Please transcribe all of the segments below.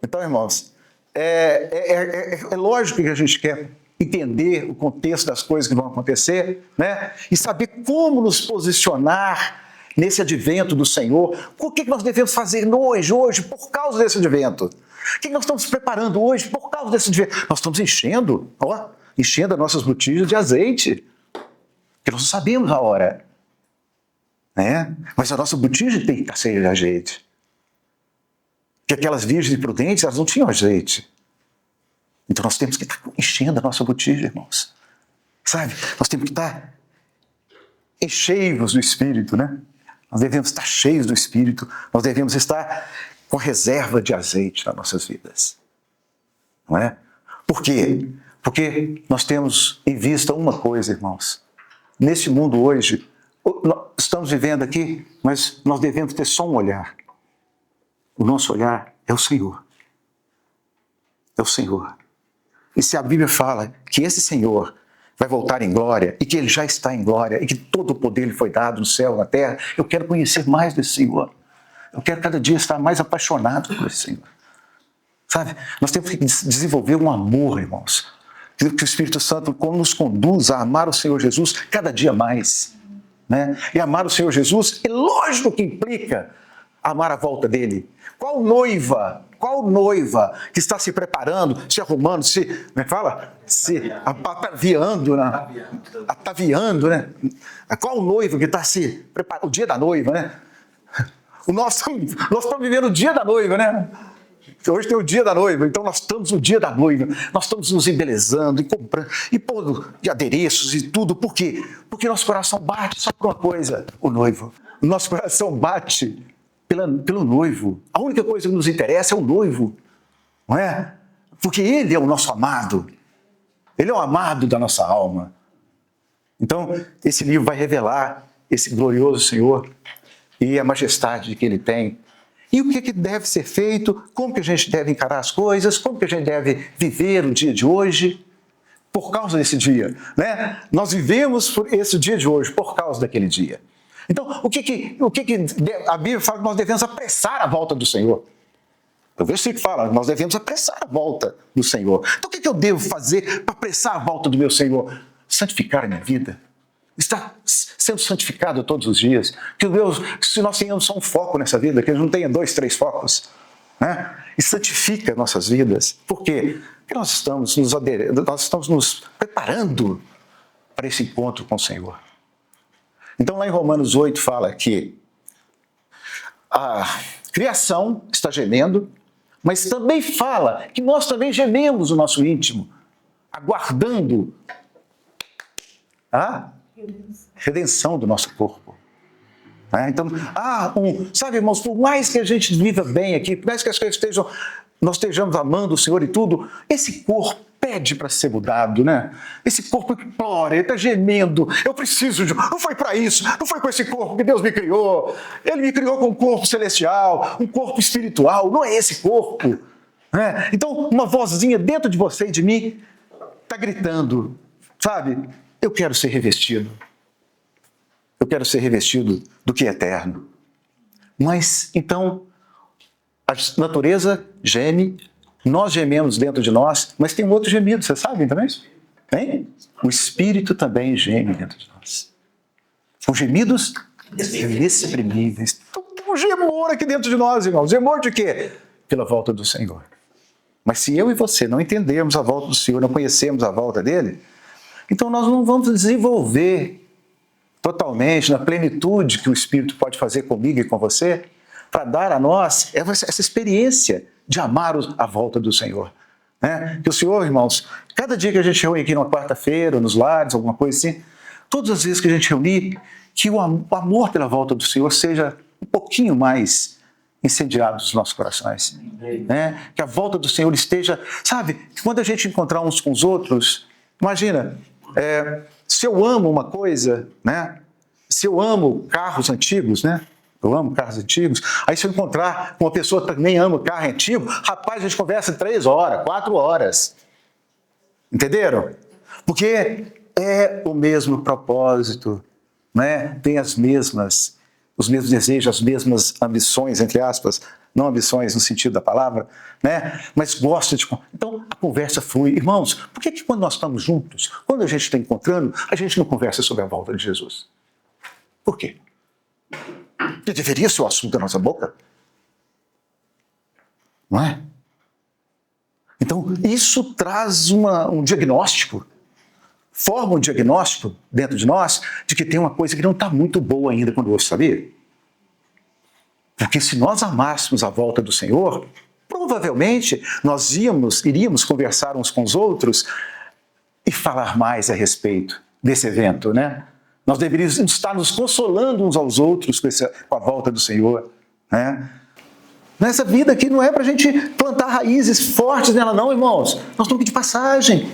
Então, irmãos, é lógico que a gente quer entender o contexto das coisas que vão acontecer, né? E saber como nos posicionar nesse advento do Senhor. O que nós devemos fazer hoje, por causa desse advento? O que nós estamos preparando hoje por causa desse advento? Nós estamos enchendo as nossas botijas de azeite, porque nós não sabemos a hora, né? Mas a nossa botija tem que estar cheia de azeite. Porque aquelas virgens prudentes, elas não tinham azeite. Então nós temos que estar enchendo a nossa botija, irmãos. Sabe? Nós temos que estar cheios do Espírito, né? Nós devemos estar cheios do Espírito. Nós devemos estar com reserva de azeite nas nossas vidas. Não é? Por quê? Porque nós temos em vista uma coisa, irmãos. Nesse mundo hoje, nós estamos vivendo aqui, mas nós devemos ter só um olhar. O nosso olhar é o Senhor. É o Senhor. E se a Bíblia fala que esse Senhor vai voltar em glória e que Ele já está em glória e que todo o poder lhe foi dado no céu e na terra, eu quero conhecer mais desse Senhor. Eu quero cada dia estar mais apaixonado por esse Senhor. Sabe? Nós temos que desenvolver um amor, irmãos. Que o Espírito Santo nos conduz a amar o Senhor Jesus cada dia mais. Né? E amar o Senhor Jesus é lógico que implica amar a volta dele. Qual noiva que está se preparando, se arrumando, se ataviando, né? Qual noiva que está se preparando? O dia da noiva, né? Nós estamos vivendo o dia da noiva, né? Hoje tem o dia da noiva, então nós estamos no dia da noiva. Nós estamos nos embelezando e comprando, e pondo de adereços e tudo. Por quê? Porque nosso coração bate só por uma coisa, o noivo. O nosso coração bate pelo noivo. A única coisa que nos interessa é o noivo, não é? Porque ele é o nosso amado. Ele é o amado da nossa alma. Então, esse livro vai revelar esse glorioso Senhor e a majestade que ele tem. E o que deve ser feito, como que a gente deve encarar as coisas, como que a gente deve viver o dia de hoje, por causa desse dia, né? Nós vivemos esse dia de hoje por causa daquele dia. Então, o que a Bíblia fala que nós devemos apressar a volta do Senhor? O versículo fala, nós devemos apressar a volta do Senhor. Então, o que eu devo fazer para apressar a volta do meu Senhor? Santificar a minha vida. Estar sendo santificado todos os dias. Se nós tenhamos só um foco nessa vida, que a gente não tenha 2, 3 focos, né? E santifica nossas vidas. Por quê? Porque nós estamos nos preparando para esse encontro com o Senhor. Então, lá em Romanos 8 fala que a criação está gemendo, mas também fala que nós também gememos o nosso íntimo, aguardando a redenção do nosso corpo. Então, sabe, irmãos, por mais que a gente viva bem aqui, por mais que as coisas nós estejamos amando o Senhor e tudo, esse corpo pede para ser mudado, né? Esse corpo implora, ele está gemendo. Eu preciso de... Não foi para isso, não foi com esse corpo que Deus me criou. Ele me criou com um corpo celestial, um corpo espiritual, não é esse corpo. Né? Então, uma vozinha dentro de você e de mim está gritando, sabe? Eu quero ser revestido. Eu quero ser revestido do que é eterno. Mas, então, a natureza geme, nós gememos dentro de nós, mas tem um outro gemido, vocês sabem também isso? Tem? O Espírito também geme dentro de nós. São gemidos inexprimíveis. Tem um gemor aqui dentro de nós, irmãos. Gemor de quê? Pela volta do Senhor. Mas se eu e você não entendermos a volta do Senhor, não conhecermos a volta dele, então nós não vamos desenvolver totalmente, na plenitude que o Espírito pode fazer comigo e com você, para dar a nós essa experiência de amar a volta do Senhor. Né? Que o Senhor, irmãos, cada dia que a gente reúne aqui numa quarta-feira, nos lares, alguma coisa assim, todas as vezes que a gente reunir, que o amor pela volta do Senhor seja um pouquinho mais incendiado nos nossos corações. Né? Que a volta do Senhor esteja, sabe, que quando a gente encontrar uns com os outros, imagina, se eu amo uma coisa, né? Se eu amo carros antigos, né? Eu amo carros antigos. Aí se eu encontrar uma pessoa que também ama carro antigo, rapaz, a gente conversa 3 horas, 4 horas. Entenderam? Porque é o mesmo propósito, né? Tem os mesmos desejos, as mesmas ambições, entre aspas, não ambições no sentido da palavra, né? Mas gosta de... Então, a conversa flui. Irmãos, por que quando nós estamos juntos, quando a gente está encontrando, a gente não conversa sobre a volta de Jesus? Por quê? Porque deveria ser o assunto da nossa boca. Não é? Então, isso traz um diagnóstico, forma um diagnóstico dentro de nós de que tem uma coisa que não está muito boa ainda conosco, sabia? Porque se nós amássemos a volta do Senhor, provavelmente nós iríamos conversar uns com os outros e falar mais a respeito desse evento, né? Nós deveríamos estar nos consolando uns aos outros com a volta do Senhor, né? Nessa vida aqui não é para a gente plantar raízes fortes nela não, irmãos. Nós estamos aqui de passagem.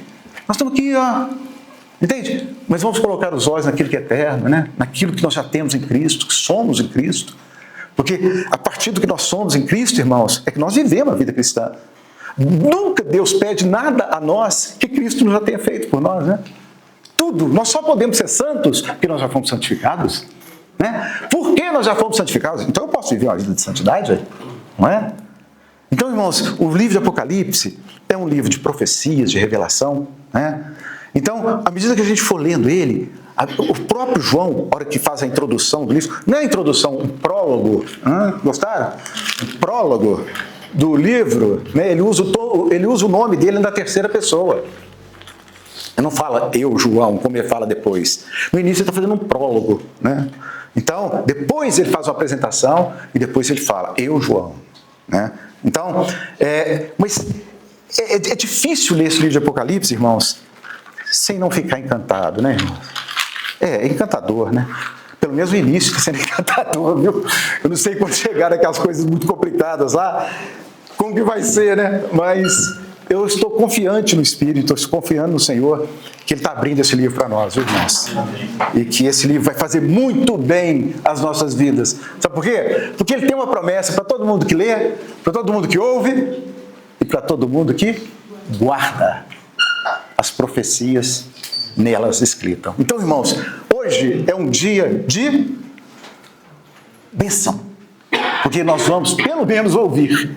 Nós estamos aqui, ó. Entende? Mas vamos colocar os olhos naquilo que é eterno, né? Naquilo que nós já temos em Cristo, que somos em Cristo. Porque a partir do que nós somos em Cristo, irmãos, é que nós vivemos a vida cristã. Nunca Deus pede nada a nós que Cristo não já tenha feito por nós, né? Tudo. Nós só podemos ser santos porque nós já fomos santificados, né? Por que nós já fomos santificados? Então eu posso viver uma vida de santidade, não é? Então, irmãos, o livro de Apocalipse é um livro de profecias, de revelação, né? Então, à medida que a gente for lendo ele, o próprio João, na hora que faz a introdução do livro, não é a introdução, um prólogo, gostaram? Um prólogo do livro, né? Ele usa o nome dele na terceira pessoa. Ele não fala eu, João, como ele fala depois. No início ele está fazendo um prólogo, né? Então, depois ele faz uma apresentação e depois ele fala eu, João, né? Então, mas é difícil ler esse livro de Apocalipse, irmãos, sem não ficar encantado, né, irmãos? É encantador, né? Pelo menos o início está sendo encantador, viu? Eu não sei quando chegar aquelas coisas muito complicadas lá, como que vai ser, né? Mas eu estou confiante no Espírito, estou confiando no Senhor, que Ele está abrindo esse livro para nós, viu, irmãos? E que esse livro vai fazer muito bem às nossas vidas. Sabe por quê? Porque ele tem uma promessa para todo mundo que lê, para todo mundo que ouve e para todo mundo que guarda as profecias nelas escritas. Então, irmãos, hoje é um dia de bênção, porque nós vamos pelo menos ouvir.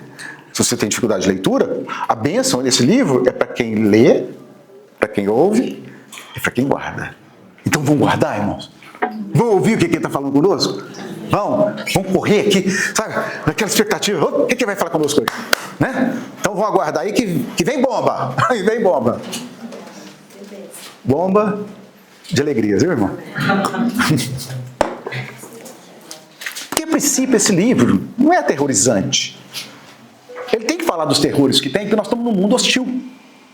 Se você tem dificuldade de leitura, a bênção desse livro é para quem lê, para quem ouve e para quem guarda. Então vamos guardar, irmãos? Vamos ouvir o que ele está falando conosco? Vamos correr aqui, sabe? Naquela expectativa, o que ele vai falar conosco hoje? Né? Então vamos aguardar aí que vem bomba. Aí vem bomba. Bomba de alegrias, viu, irmão? Porque a princípio esse livro não é aterrorizante. Ele tem que falar dos terrores que tem, porque nós estamos num mundo hostil.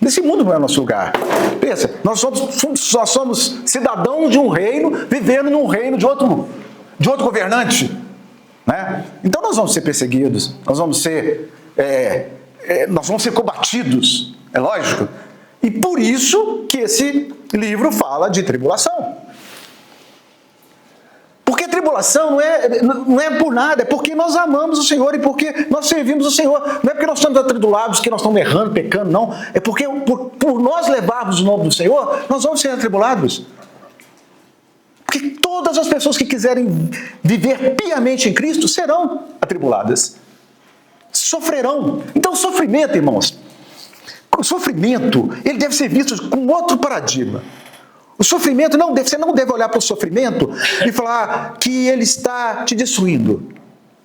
Esse mundo não é nosso lugar. Pensa, nós somos cidadãos de um reino, vivendo num reino de outro governante. Né? Então nós vamos ser perseguidos, nós vamos ser combatidos, é lógico. E por isso que esse livro fala de tribulação. Porque a tribulação não é por nada, é porque nós amamos o Senhor e porque nós servimos o Senhor. Não é porque nós estamos atribulados, que nós estamos errando, pecando, não. É porque por nós levarmos o nome do Senhor, nós vamos ser atribulados. Porque todas as pessoas que quiserem viver piamente em Cristo serão atribuladas. Sofrerão. Então o sofrimento, irmãos, o sofrimento, ele deve ser visto com outro paradigma. O sofrimento, você não deve olhar para o sofrimento e falar que ele está te destruindo.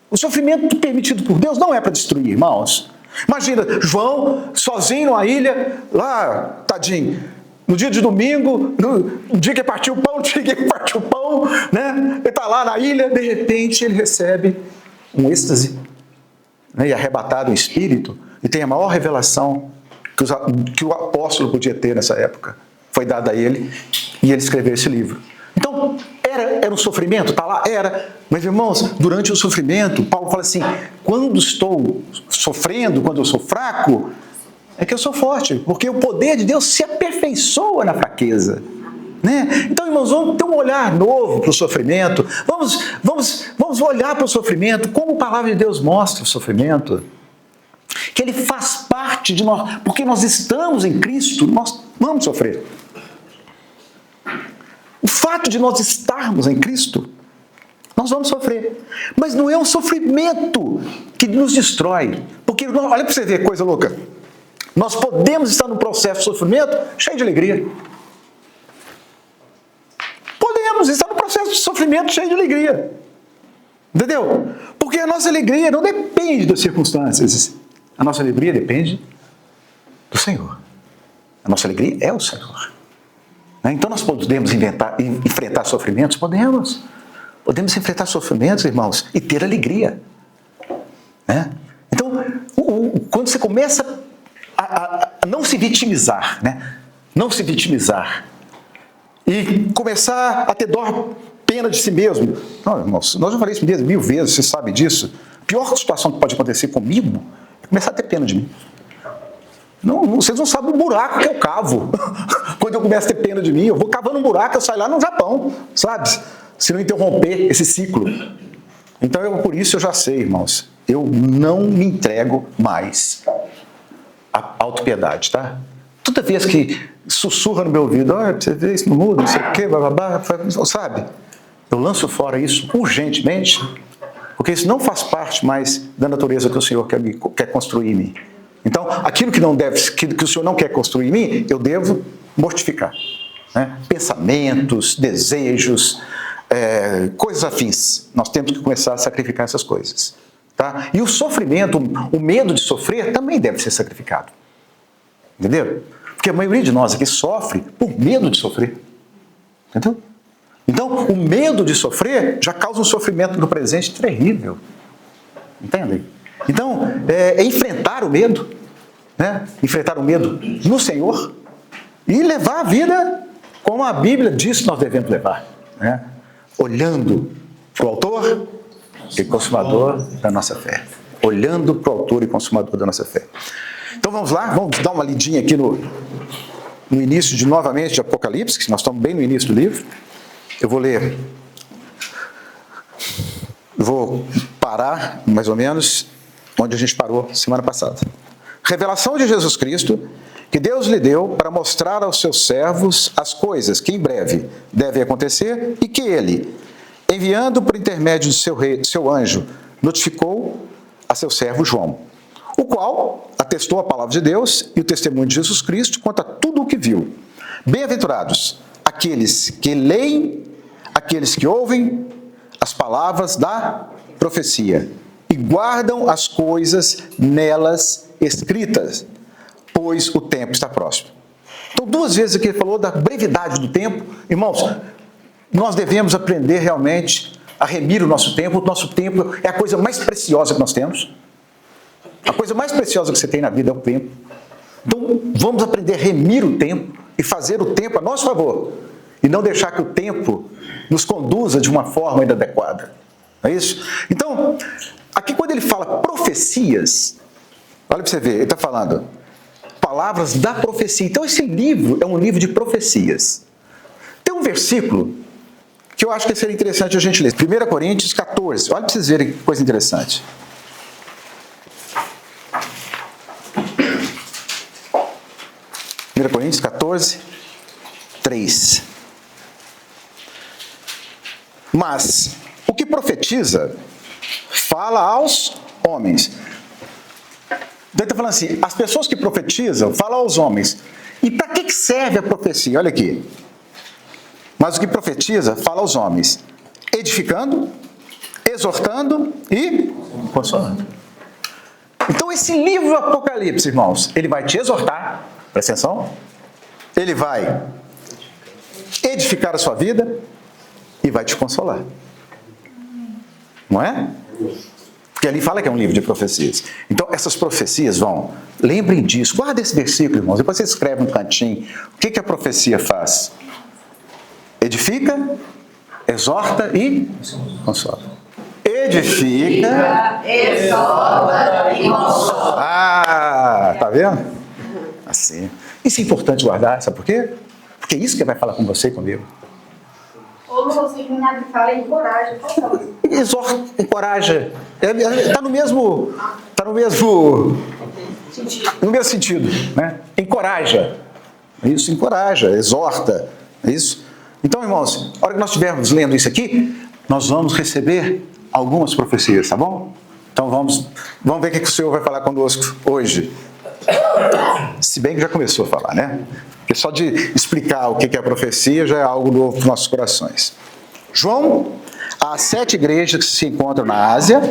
O sofrimento permitido por Deus não é para destruir, irmãos. Imagina, João, sozinho numa ilha, lá, tadinho, no dia de domingo, no dia que partiu o pão, no dia que partiu o pão, né? Ele está lá na ilha, de repente ele recebe um êxtase, né? E arrebatado em espírito, e tem a maior revelação que o apóstolo podia ter nessa época. Foi dada a ele, e ele escreveu esse livro. Então, era um sofrimento? Está lá? Era. Mas, irmãos, durante o sofrimento, Paulo fala assim, quando estou sofrendo, quando eu sou fraco, é que eu sou forte, porque o poder de Deus se aperfeiçoa na fraqueza. Né? Então, irmãos, vamos ter um olhar novo para o sofrimento, vamos olhar para o sofrimento, como a palavra de Deus mostra o sofrimento, que ele faz parte de nós, porque nós estamos em Cristo, nós vamos sofrer. O fato de nós estarmos em Cristo Nós vamos sofrer. Mas não é um sofrimento que nos destrói. Porque, olha para você ver, coisa louca. Nós podemos estar num processo de sofrimento cheio de alegria. Podemos estar num processo de sofrimento cheio de alegria. Entendeu? Porque a nossa alegria não depende das circunstâncias. A nossa alegria depende do Senhor. A nossa alegria é o Senhor. Então nós podemos enfrentar sofrimentos? Podemos. Podemos enfrentar sofrimentos, irmãos, e ter alegria. Né? Então, quando você começa a não se vitimizar, né? Não se vitimizar, e começar a ter pena de si mesmo. Não, irmãos, nós já falei isso 1000 vezes, você sabe disso. A pior situação que pode acontecer comigo é começar a ter pena de mim. Não, vocês não sabem o buraco que eu cavo. Quando eu começo a ter pena de mim, eu vou cavando um buraco, eu saio lá no Japão, sabe? Se não interromper esse ciclo. Então, por isso eu já sei, irmãos, eu não me entrego mais à autopiedade, tá? Toda vez que sussurra no meu ouvido, olha, você vê isso no mundo, não sei o quê, blá, sabe? Eu lanço fora isso urgentemente, porque isso não faz parte mais da natureza que o Senhor quer construir em mim. Então, aquilo que o Senhor não quer construir em mim, eu devo mortificar. Né? Pensamentos, desejos, coisas afins. Nós temos que começar a sacrificar essas coisas. Tá? E o sofrimento, o medo de sofrer, também deve ser sacrificado. Entendeu? Porque a maioria de nós aqui sofre por medo de sofrer. Entendeu? Então, o medo de sofrer já causa um sofrimento no presente terrível. Entendem? Então, é enfrentar o medo, né? Enfrentar o medo no Senhor e levar a vida como a Bíblia diz que nós devemos levar. Né? Olhando para o autor e consumador da nossa fé. Olhando para o autor e consumador da nossa fé. Então vamos lá, vamos dar uma lidinha aqui no início novamente de Apocalipse, que nós estamos bem no início do livro. Eu vou ler, vou parar mais ou menos onde a gente parou semana passada. Revelação de Jesus Cristo, que Deus lhe deu para mostrar aos seus servos as coisas que em breve devem acontecer e que ele, enviando por intermédio de seu anjo, notificou a seu servo João, o qual atestou a palavra de Deus e o testemunho de Jesus Cristo quanto a tudo o que viu. Bem-aventurados aqueles que leem, aqueles que ouvem as palavras da profecia e guardam as coisas nelas escritas, pois o tempo está próximo. Então, 2 vezes aqui ele falou da brevidade do tempo. Irmãos, nós devemos aprender realmente a remir o nosso tempo. O nosso tempo é a coisa mais preciosa que nós temos. A coisa mais preciosa que você tem na vida é o tempo. Então, vamos aprender a remir o tempo e fazer o tempo a nosso favor. E não deixar que o tempo nos conduza de uma forma inadequada. Não é isso? Então, aqui quando ele fala profecias, olha para você ver, ele está falando palavras da profecia. Então, esse livro é um livro de profecias. Tem um versículo que eu acho que seria interessante a gente ler. 1 Coríntios 14. Olha para vocês verem que coisa interessante. 1 Coríntios 14, 3. Mas o que profetiza fala aos homens. Então ele está falando assim, as pessoas que profetizam falam aos homens. E para que serve a profecia? Olha aqui. Mas o que profetiza fala aos homens, edificando, exortando e consolando. Então esse livro do Apocalipse, irmãos, ele vai te exortar, presta atenção, ele vai edificar a sua vida e vai te consolar. Não é? Porque ali fala que é um livro de profecias. Então essas profecias lembrem disso, guarda esse versículo, irmãos, depois você escreve um cantinho. O que a profecia faz? Edifica, exorta e consola. Edifica, exorta e consola. Ah, tá vendo? Assim. Isso é importante guardar, sabe por quê? Porque é isso que vai falar com você e comigo. Ou no significado fala encoraja. Exorta, encoraja. Está no mesmo sentido, né? Encoraja. Isso, encoraja, exorta. É isso. Então, irmãos, a hora que nós estivermos lendo isso aqui, nós vamos receber algumas profecias, tá bom? Então vamos ver o que o Senhor vai falar conosco hoje. Se bem que já começou a falar, né? Porque só de explicar o que é a profecia já é algo novo para os nossos corações. João, às 7 igrejas que se encontram na Ásia,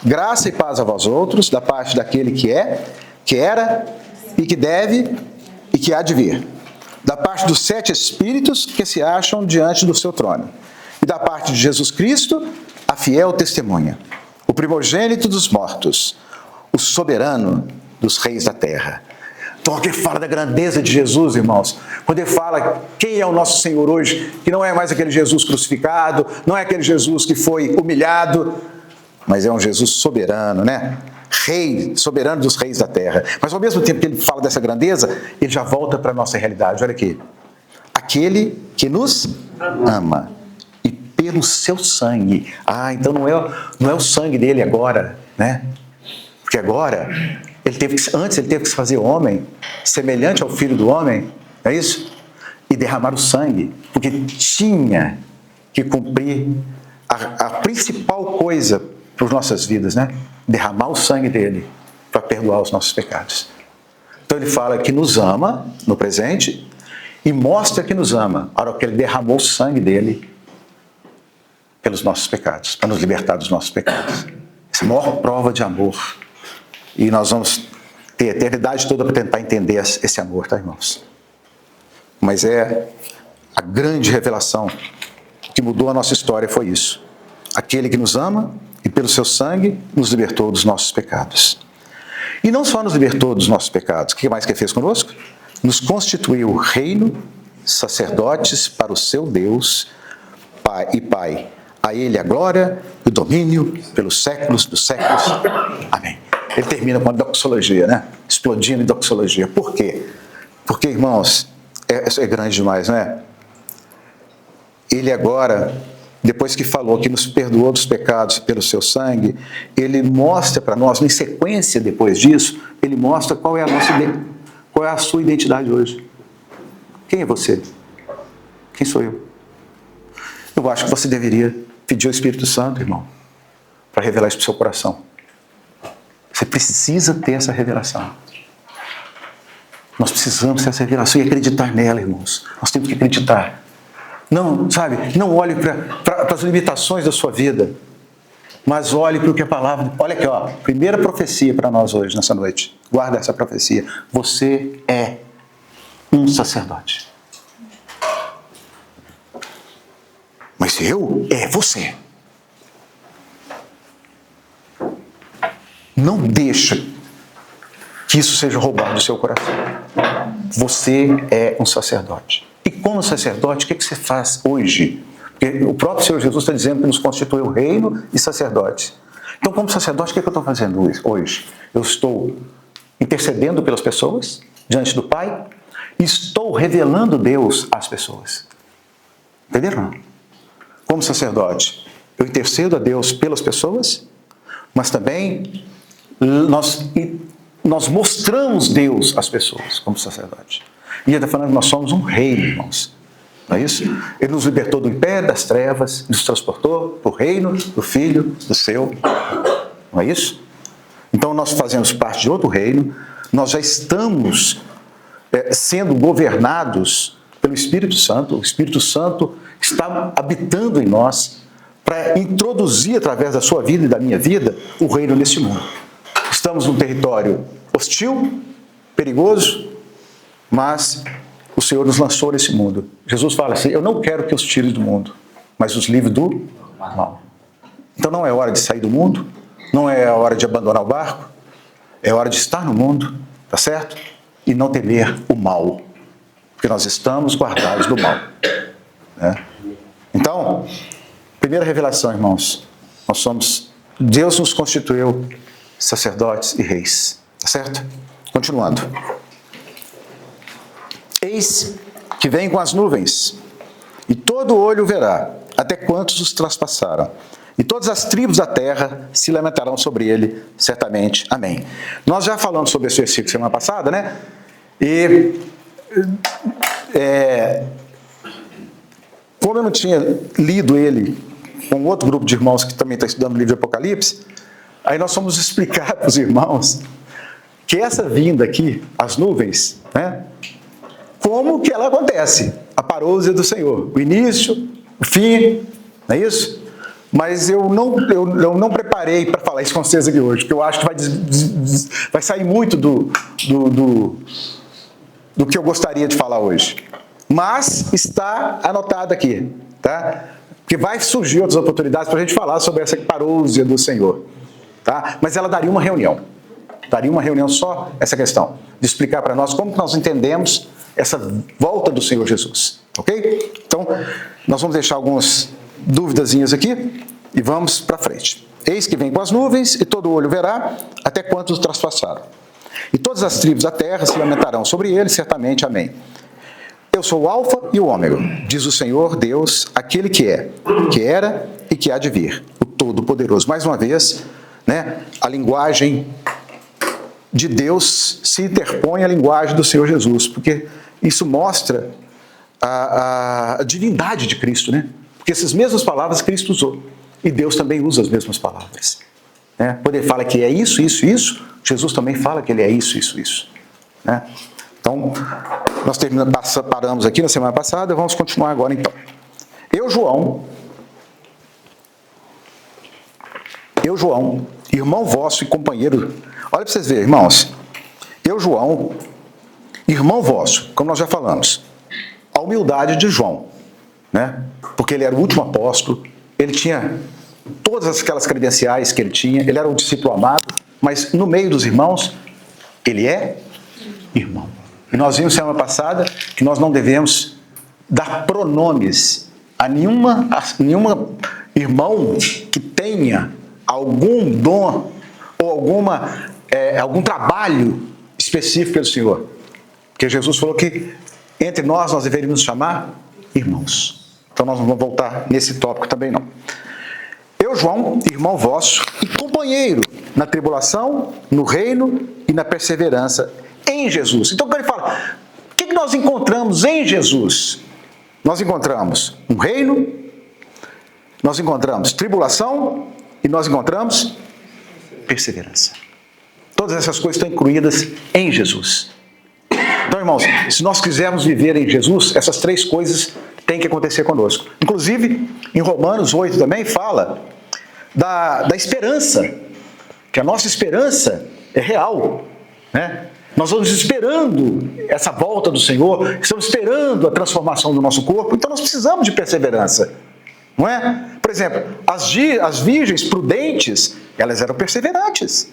graça e paz a vós outros, da parte daquele que é, que era e que deve e que há de vir. Da parte dos 7 espíritos que se acham diante do seu trono. E da parte de Jesus Cristo, a fiel testemunha. O primogênito dos mortos, o soberano dos reis da terra. Então aqui fala da grandeza de Jesus, irmãos. Quando ele fala quem é o nosso Senhor hoje, que não é mais aquele Jesus crucificado, não é aquele Jesus que foi humilhado, mas é um Jesus soberano, né? Rei, soberano dos reis da terra. Mas ao mesmo tempo que ele fala dessa grandeza, ele já volta para a nossa realidade. Olha aqui. Aquele que nos ama. E pelo seu sangue. Então não é o sangue dele agora, né? Porque agora, antes ele teve que se fazer homem, semelhante ao Filho do Homem, é isso? E derramar o sangue, porque tinha que cumprir a principal coisa para as nossas vidas, né? Derramar o sangue dele para perdoar os nossos pecados. Então ele fala que nos ama no presente e mostra que nos ama a hora que ele derramou o sangue dele pelos nossos pecados, para nos libertar dos nossos pecados. Essa é a maior prova de amor. E nós vamos ter a eternidade toda para tentar entender esse amor, tá, irmãos? Mas a grande revelação que mudou a nossa história foi isso. Aquele que nos ama e pelo seu sangue nos libertou dos nossos pecados. E não só nos libertou dos nossos pecados, o que mais que ele fez conosco? Nos constituiu reino, sacerdotes para o seu Deus, Pai e Pai. A ele a glória e o domínio pelos séculos dos séculos. Amém. Ele termina com a doxologia, né? Explodindo em doxologia. Por quê? Porque, irmãos, é grande demais, não é? Ele agora, depois que falou que nos perdoou dos pecados pelo seu sangue, ele mostra para nós, em sequência depois disso, ele mostra qual é a sua identidade hoje. Quem é você? Quem sou eu? Eu acho que você deveria pedir ao Espírito Santo, irmão, para revelar isso para o seu coração. Você precisa ter essa revelação. Nós precisamos ter essa revelação e acreditar nela, irmãos. Nós temos que acreditar. Não, sabe, não olhe para as limitações da sua vida, mas olhe para o que a palavra... Olha aqui, ó, primeira profecia para nós hoje, nessa noite. Guarda essa profecia. Você é um sacerdote. Mas eu? É você. Não deixa que isso seja roubado do seu coração. Você é um sacerdote. E como sacerdote, o que você faz hoje? Porque o próprio Senhor Jesus está dizendo que nos constituiu reino e sacerdote. Então, como sacerdote, o que eu estou fazendo hoje? Eu estou intercedendo pelas pessoas diante do Pai e estou revelando Deus às pessoas. Entenderam? Como sacerdote, eu intercedo a Deus pelas pessoas, mas também nós mostramos Deus às pessoas como sacerdote. E ele está falando que nós somos um reino, irmãos. Não é isso? Ele nos libertou do império das trevas, nos transportou para o reino do Filho do seu. Não é isso? Então nós fazemos parte de outro reino, nós já estamos sendo governados pelo Espírito Santo. O Espírito Santo está habitando em nós para introduzir através da sua vida e da minha vida o reino nesse mundo. Estamos num território hostil, perigoso, mas o Senhor nos lançou nesse mundo. Jesus fala assim, eu não quero que os tire do mundo, mas os livre do mal. Então não é hora de sair do mundo, não é a hora de abandonar o barco, é hora de estar no mundo, tá certo? E não temer o mal, porque nós estamos guardados do mal. Né? Então, primeira revelação, irmãos, Deus nos constituiu sacerdotes e reis, tá certo? Continuando. Eis que vem com as nuvens, e todo olho verá, até quantos os traspassaram. E todas as tribos da terra se lamentarão sobre ele, certamente. Amém. Nós já falamos sobre esse versículo semana passada, né? E como eu não tinha lido ele com outro grupo de irmãos que também está estudando o livro de Apocalipse, aí nós fomos explicar para os irmãos que essa vinda aqui, as nuvens, né, como que ela acontece, a parousia do Senhor, o início, o fim, não é isso? Mas eu não preparei para falar isso com vocês aqui hoje, porque eu acho que vai sair muito do que eu gostaria de falar hoje. Mas está anotado aqui, tá? Porque vai surgir outras oportunidades para a gente falar sobre essa parousia do Senhor, tá? Mas ela daria uma reunião só essa questão, de explicar para nós como nós entendemos essa volta do Senhor Jesus, ok? Então, nós vamos deixar algumas duvidazinhas aqui e vamos para frente. Eis que vem com as nuvens e todo olho verá até quantos traspassaram. E todas as tribos da terra se lamentarão sobre ele, certamente. Amém. Eu sou o Alfa e o Ômega, diz o Senhor Deus, aquele que é, que era e que há de vir, o Todo-Poderoso. Mais uma vez, né, a linguagem de Deus se interpõe à linguagem do Senhor Jesus, porque isso mostra a divindade de Cristo, né? Porque essas mesmas palavras Cristo usou, e Deus também usa as mesmas palavras, né? Quando ele fala que é isso, isso, isso, Jesus também fala que ele é isso, isso, isso, né? Então, nós paramos aqui na semana passada, vamos continuar agora então. Eu, João, irmão vosso e companheiro. Olha para vocês verem, irmãos. Eu, João, irmão vosso, como nós já falamos. A humildade de João, né? Porque ele era o último apóstolo, ele tinha todas aquelas credenciais que ele tinha, ele era um discípulo amado, mas no meio dos irmãos, ele é irmão. E nós vimos semana passada que nós não devemos dar pronomes a nenhuma irmão que tenha algum dom ou algum trabalho específico pelo Senhor. Porque Jesus falou que entre nós deveríamos chamar irmãos. Então nós não vamos voltar nesse tópico também não. Eu, João, irmão vosso e companheiro na tribulação, no reino e na perseverança em Jesus. Então quando ele fala, o que nós encontramos em Jesus? Nós encontramos um reino, nós encontramos tribulação e nós encontramos perseverança. Todas essas coisas estão incluídas em Jesus. Então, irmãos, se nós quisermos viver em Jesus, essas três coisas têm que acontecer conosco. Inclusive, em Romanos 8 também fala da esperança, que a nossa esperança é real, né? Nós vamos esperando essa volta do Senhor, estamos esperando a transformação do nosso corpo, então nós precisamos de perseverança, não é? Por exemplo, as virgens prudentes, elas eram perseverantes.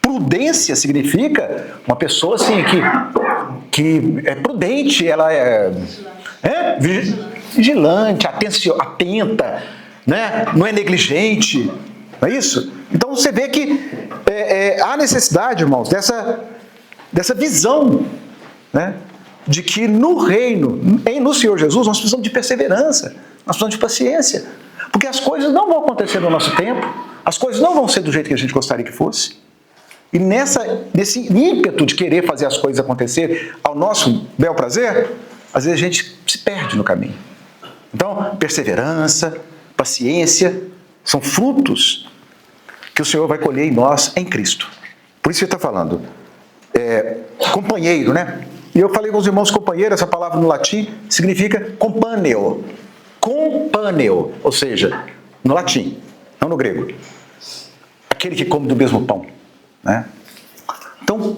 Prudência significa uma pessoa assim que é prudente, ela é vigilante, atenta, né? Não é negligente, não é isso? Então você vê que há necessidade, irmãos, dessa visão, né? De que no reino, no Senhor Jesus, nós precisamos de perseverança, nós precisamos de paciência, porque as coisas não vão acontecer no nosso tempo, as coisas não vão ser do jeito que a gente gostaria que fosse. E nesse ímpeto de querer fazer as coisas acontecer ao nosso bel prazer, às vezes a gente se perde no caminho. Então, perseverança, paciência, são frutos que o Senhor vai colher em nós, em Cristo. Por isso ele está falando, companheiro, né? E eu falei com os irmãos companheiro, essa palavra no latim significa companeo. Companeo, ou seja, no latim, não no grego. Aquele que come do mesmo pão, né? Então,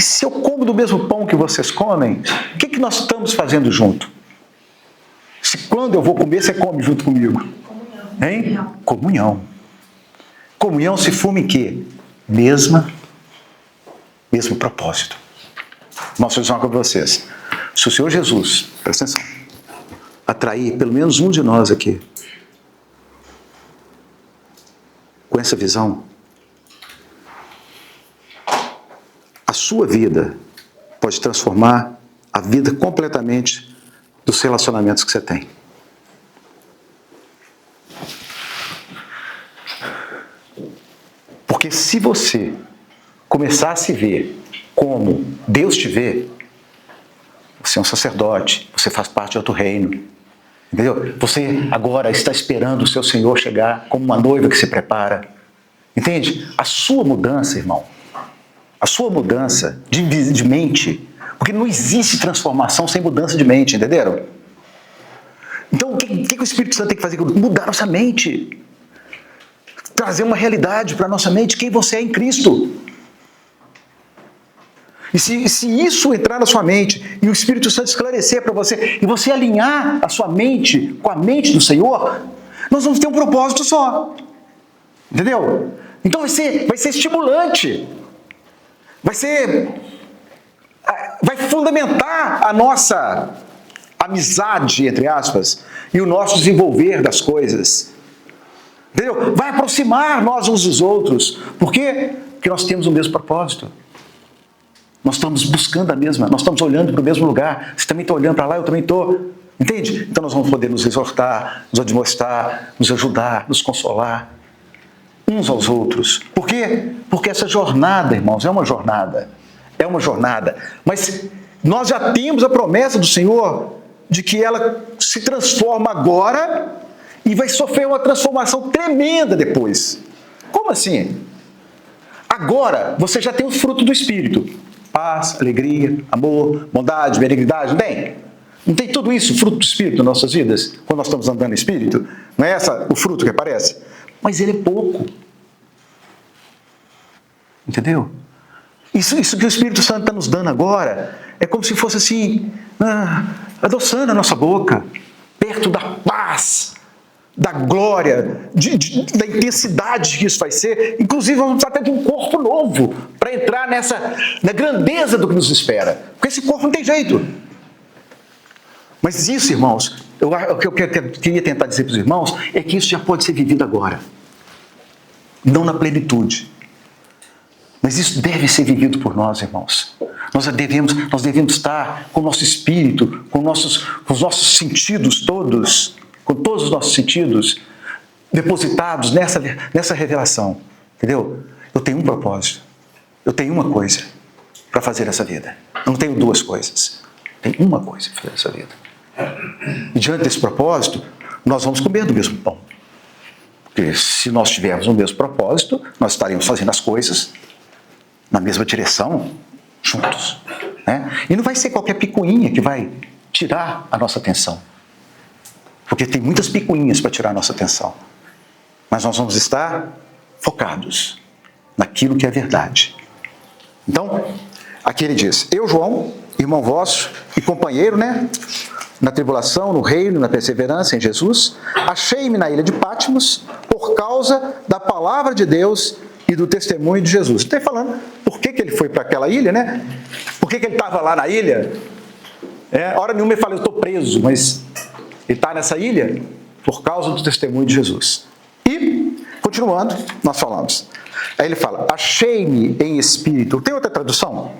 se eu como do mesmo pão que vocês comem, o que nós estamos fazendo junto? Se quando eu vou comer, você come junto comigo? Hein? Comunhão. Comunhão se fuma em quê? Mesmo propósito. Irmãos, vou dizer uma coisa para vocês. Se o Senhor Jesus, presta atenção, atrair pelo menos um de nós aqui, com essa visão, a sua vida pode transformar a vida completamente dos relacionamentos que você tem. Porque se você começar a se ver como Deus te vê, você é um sacerdote, você faz parte de outro reino, Entendeu? Você agora está esperando o seu Senhor chegar como uma noiva que se prepara. Entende? A sua mudança, irmão, a sua mudança de mente, porque não existe transformação sem mudança de mente, entenderam? Então, o que o Espírito Santo tem que fazer? Mudar nossa mente. Trazer uma realidade para a nossa mente, quem você é em Cristo. E se isso entrar na sua mente, e o Espírito Santo esclarecer para você, e você alinhar a sua mente com a mente do Senhor, nós vamos ter um propósito só. Entendeu? Então vai ser estimulante. Vai fundamentar a nossa amizade, entre aspas, e o nosso desenvolver das coisas. Entendeu? Vai aproximar nós uns dos outros. Por quê? Porque nós temos o mesmo propósito. Nós estamos buscando nós estamos olhando para o mesmo lugar. Você também está olhando para lá, eu também estou. Entende? Então nós vamos poder nos exortar, nos admoestar, nos ajudar, nos consolar uns aos outros. Por quê? Porque essa jornada, irmãos, é uma jornada. É uma jornada. Mas nós já temos a promessa do Senhor de que ela se transforma agora e vai sofrer uma transformação tremenda depois. Como assim? Agora você já tem o fruto do Espírito. Paz, alegria, amor, bondade, benignidade, não tem? Não tem tudo isso, fruto do Espírito nas nossas vidas? Quando nós estamos andando no Espírito? Não é esse o fruto que aparece? Mas ele é pouco. Entendeu? Isso que o Espírito Santo está nos dando agora é como se fosse assim, adoçando a nossa boca, perto da paz, da glória, da intensidade que isso vai ser. Inclusive vamos precisar até de um corpo novo para entrar na grandeza do que nos espera. Porque esse corpo não tem jeito. Mas isso, irmãos, o que eu queria tentar dizer para os irmãos é que isso já pode ser vivido agora. Não na plenitude. Mas isso deve ser vivido por nós, irmãos. Nós devemos estar com o nosso espírito, com os nossos sentidos todos, com todos os nossos sentidos depositados nessa revelação. Entendeu? Eu tenho um propósito. Eu tenho uma coisa para fazer nessa vida. Eu não tenho duas coisas. Tenho uma coisa para fazer nessa vida. E diante desse propósito, nós vamos comer do mesmo pão. Porque se nós tivermos o mesmo propósito, nós estaremos fazendo as coisas na mesma direção, juntos. Né? E não vai ser qualquer picuinha que vai tirar a nossa atenção. Porque tem muitas picuinhas para tirar a nossa atenção. Mas nós vamos estar focados naquilo que é verdade. Então, aqui ele diz, eu, João, irmão vosso e companheiro, né? Na tribulação, no reino, na perseverança em Jesus, achei-me na ilha de Patmos por causa da palavra de Deus e do testemunho de Jesus. Está falando por que ele foi para aquela ilha, né? Por que ele estava lá na ilha? Hora nenhuma ele fala, eu estou preso, mas ele está nessa ilha por causa do testemunho de Jesus. E, continuando, nós falamos. Aí ele fala, achei-me em espírito. Tem outra tradução?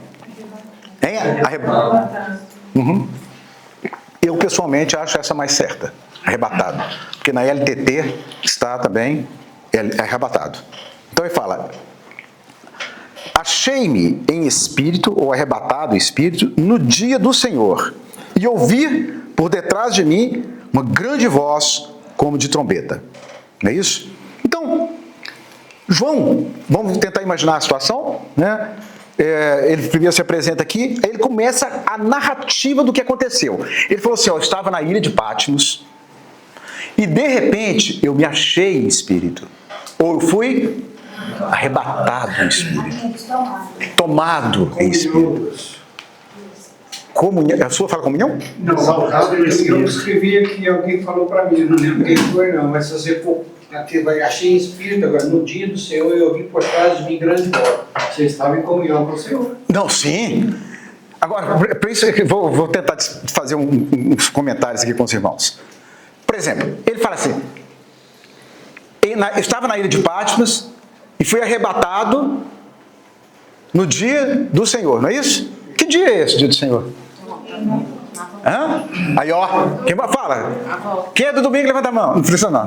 Uhum. Eu, pessoalmente, acho essa mais certa. Arrebatado. Porque na LTT está também arrebatado. Então ele fala, achei-me em espírito, ou arrebatado em espírito, no dia do Senhor, e ouvi por detrás de mim uma grande voz como de trombeta. Não é isso? Então, João, vamos tentar imaginar a situação, né? Ele primeiro se apresenta aqui, aí ele começa a narrativa do que aconteceu. Ele falou assim, eu estava na ilha de Patmos, e de repente eu me achei em espírito, ou eu fui arrebatado em espírito, tomado em espírito. Comunhão, a sua fala comunhão? Não, eu escrevi aqui, alguém falou para mim, não lembro quem foi não, mas se você for, achei em espírito agora, no dia do Senhor eu ouvi por trás de mim grande voz. Você estava em comunhão com o Senhor. Não, sim. Agora, por isso que vou tentar fazer uns comentários aqui com os irmãos. Por exemplo, ele fala assim, eu estava na ilha de Patmos e fui arrebatado no dia do Senhor, não é isso? Que dia é esse dia do Senhor? Hã? Aí, ó, quem fala? Quem é do domingo, levanta a mão. Não precisa não.